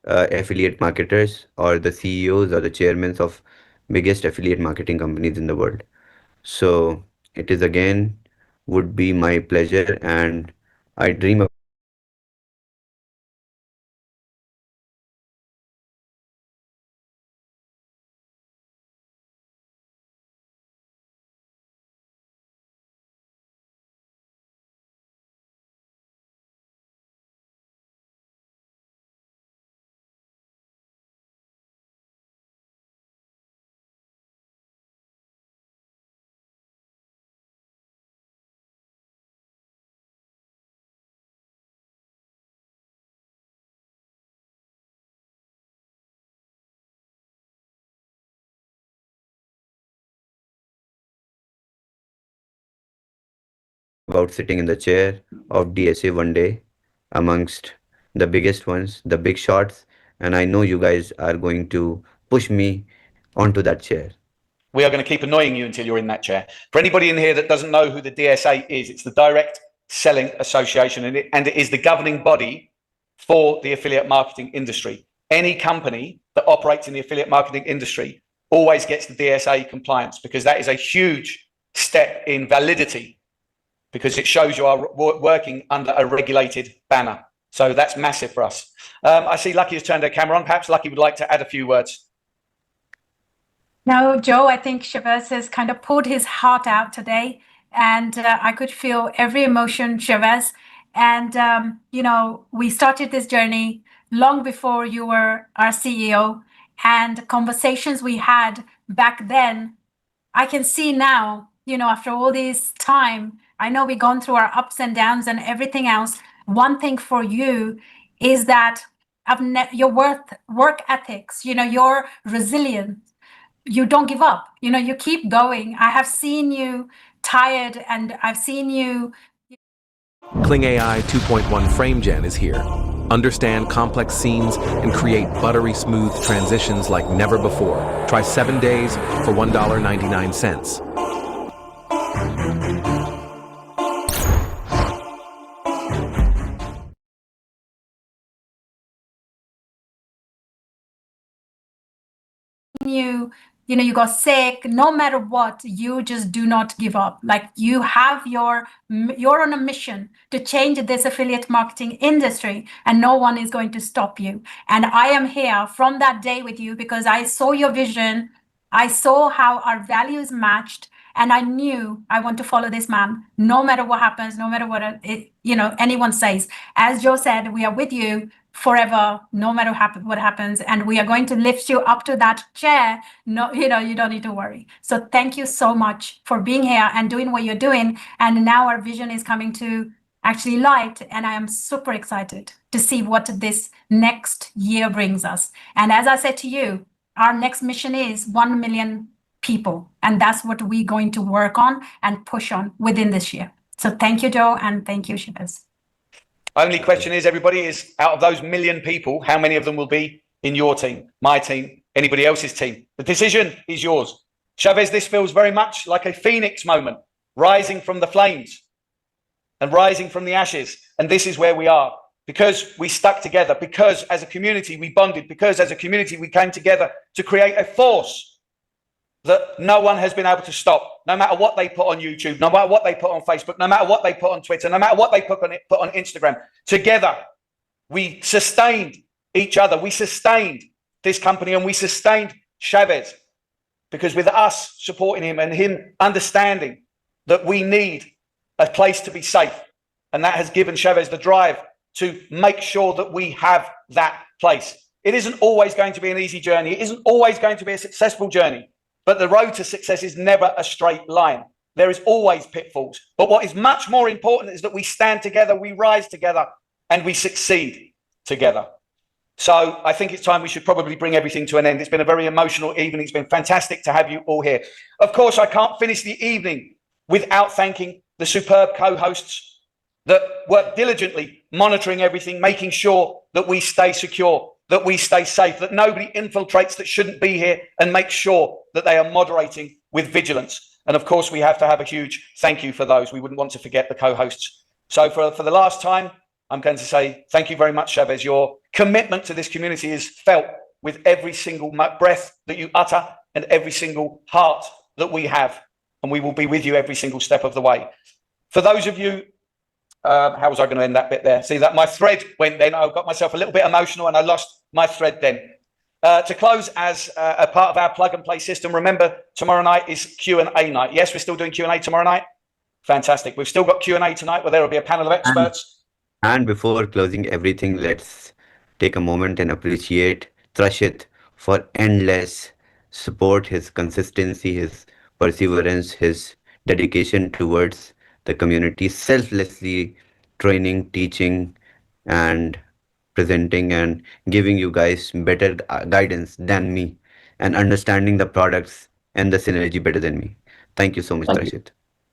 affiliate marketers, or the CEOs or the chairmen of biggest affiliate marketing companies in the world. So it is again would be my pleasure, and I dream about sitting in the chair of DSA one day amongst the biggest ones, the big shots. And I know you guys are going to push me onto that chair. We are going to keep annoying you until you're in that chair. For anybody in here that doesn't know who the DSA is, it's the Direct Selling Association, and it is the governing body for the affiliate marketing industry. Any company that operates in the affiliate marketing industry always gets the DSA compliance, because that is a huge step in validity, because it shows you are working under a regulated banner. So that's massive for us. I see Lucky has turned her camera on. Perhaps Lucky would like to add a few words. No, Joe, I think ShVez has kind of poured his heart out today, and I could feel every emotion, ShVez. And, you know, we started this journey long before you were our CEO, and conversations we had back then, I can see now, you know, after all this time, I know we've gone through our ups and downs and everything else. One thing for you is that your work ethics, you know, your resilience. You don't give up, you know, you keep going. I have seen you tired, and I've seen you. Kling AI 2.1 FrameGen is here. Understand complex scenes and create buttery smooth transitions like never before. Try 7 days for $1.99. You know, you got sick, no matter what, you just do not give up. Like, you have you're on a mission to change this affiliate marketing industry, and no one is going to stop you. And I am here from that day with you because I saw your vision. I saw how our values matched, and I knew I want to follow this man, no matter what happens, no matter what you know, anyone says. As Joe said, we are with you forever, no matter what happens, and we are going to lift you up to that chair. No, you know, you don't need to worry. So thank you so much for being here and doing what you're doing. And now our vision is coming to actually light, and I am super excited to see what this next year brings us. And as I said to you, our next mission is 1 million people, and that's what we're going to work on and push on within this year. So thank you, Joe, and thank you, ShVez. Only question is, everybody, is out of those million people, how many of them will be in your team, my team, anybody else's team? The decision is yours. ShVez, this feels very much like a phoenix moment, rising from the flames and rising from the ashes. And this is where we are, because we stuck together, because as a community we bonded, because as a community we came together to create a force that no one has been able to stop, no matter what they put on YouTube, no matter what they put on Facebook, no matter what they put on Twitter, no matter what they put on Instagram. Together, we sustained each other. We sustained this company, and we sustained ShVez, because with us supporting him and him understanding that we need a place to be safe, and that has given ShVez the drive to make sure that we have that place. It isn't always going to be an easy journey. It isn't always going to be a successful journey. But the road to success is never a straight line. There is always pitfalls. But what is much more important is that we stand together, we rise together, and we succeed together. So I think it's time we should probably bring everything to an end. It's been a very emotional evening. It's been fantastic to have you all here. Of course, I can't finish the evening without thanking the superb co-hosts that work diligently, monitoring everything, making sure that we stay secure, that we stay safe, that nobody infiltrates that shouldn't be here, and make sure that they are moderating with vigilance. And of course, we have to have a huge thank you for those. We wouldn't want to forget the co-hosts. So for the last time, I'm going to say thank you very much, ShVez. Your commitment to this community is felt with every single breath that you utter and every single heart that we have. And we will be with you every single step of the way. For those of you, how was I going to end that bit there? See that my thread went then. I got myself a little bit emotional and I lost my thread then. To close, as a part of our plug and play system, remember tomorrow night is Q&A night. Yes, we're still doing Q&A tomorrow night. Fantastic. We've still got Q&A tonight where there will be a panel of experts. And before closing everything, let's take a moment and appreciate Trashit for endless support, his consistency, his perseverance, his dedication towards the community, selflessly training, teaching, and presenting and giving you guys better guidance than me and understanding the products and the synergy better than me. Thank you so much, Trashit.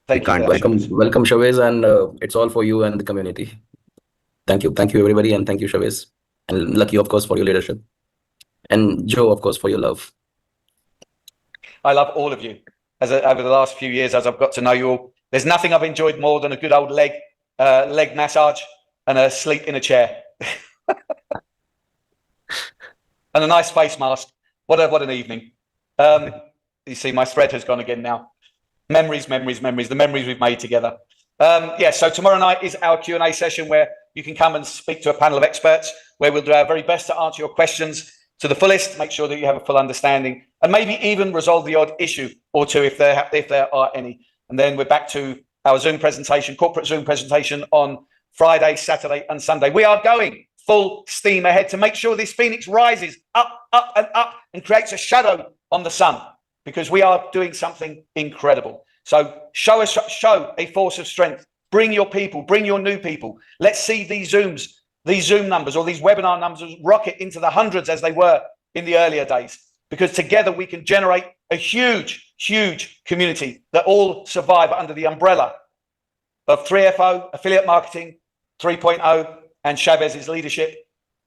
Thank you. Welcome, ShVez, and it's all for you and the community. Thank you, everybody, and thank you, ShVez, and Lucky, of course, for your leadership, and Joe, of course, for your love. I love all of you. Over the last few years, as I've got to know you all, there's nothing I've enjoyed more than a good old leg massage and a sleep in a chair. And a nice face mask. What an evening. You see, my thread has gone again now. Memories, the memories we've made together. So tomorrow night is our Q&A session where you can come and speak to a panel of experts, where we'll do our very best to answer your questions to the fullest, make sure that you have a full understanding, and maybe even resolve the odd issue or two if there are any. And then we're back to our Zoom presentation, corporate Zoom presentation on Friday, Saturday, and Sunday. We are going full steam ahead to make sure this phoenix rises up and creates a shadow on the sun, because we are doing something incredible. So show a force of strength. Bring your people, bring your new people. Let's see these Zoom numbers or these webinar numbers rocket into the hundreds as they were in the earlier days, because together we can generate a huge community that all survive under the umbrella of 3FO, affiliate marketing 3.0, and ShVez's leadership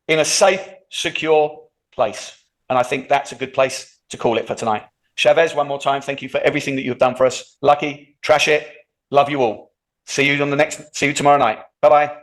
in a safe, secure place. And I think that's a good place to call it for tonight. ShVez, one more time, thank you for everything that you've done for us. Lucky, trash it, love you all. See you tomorrow night. Bye-bye.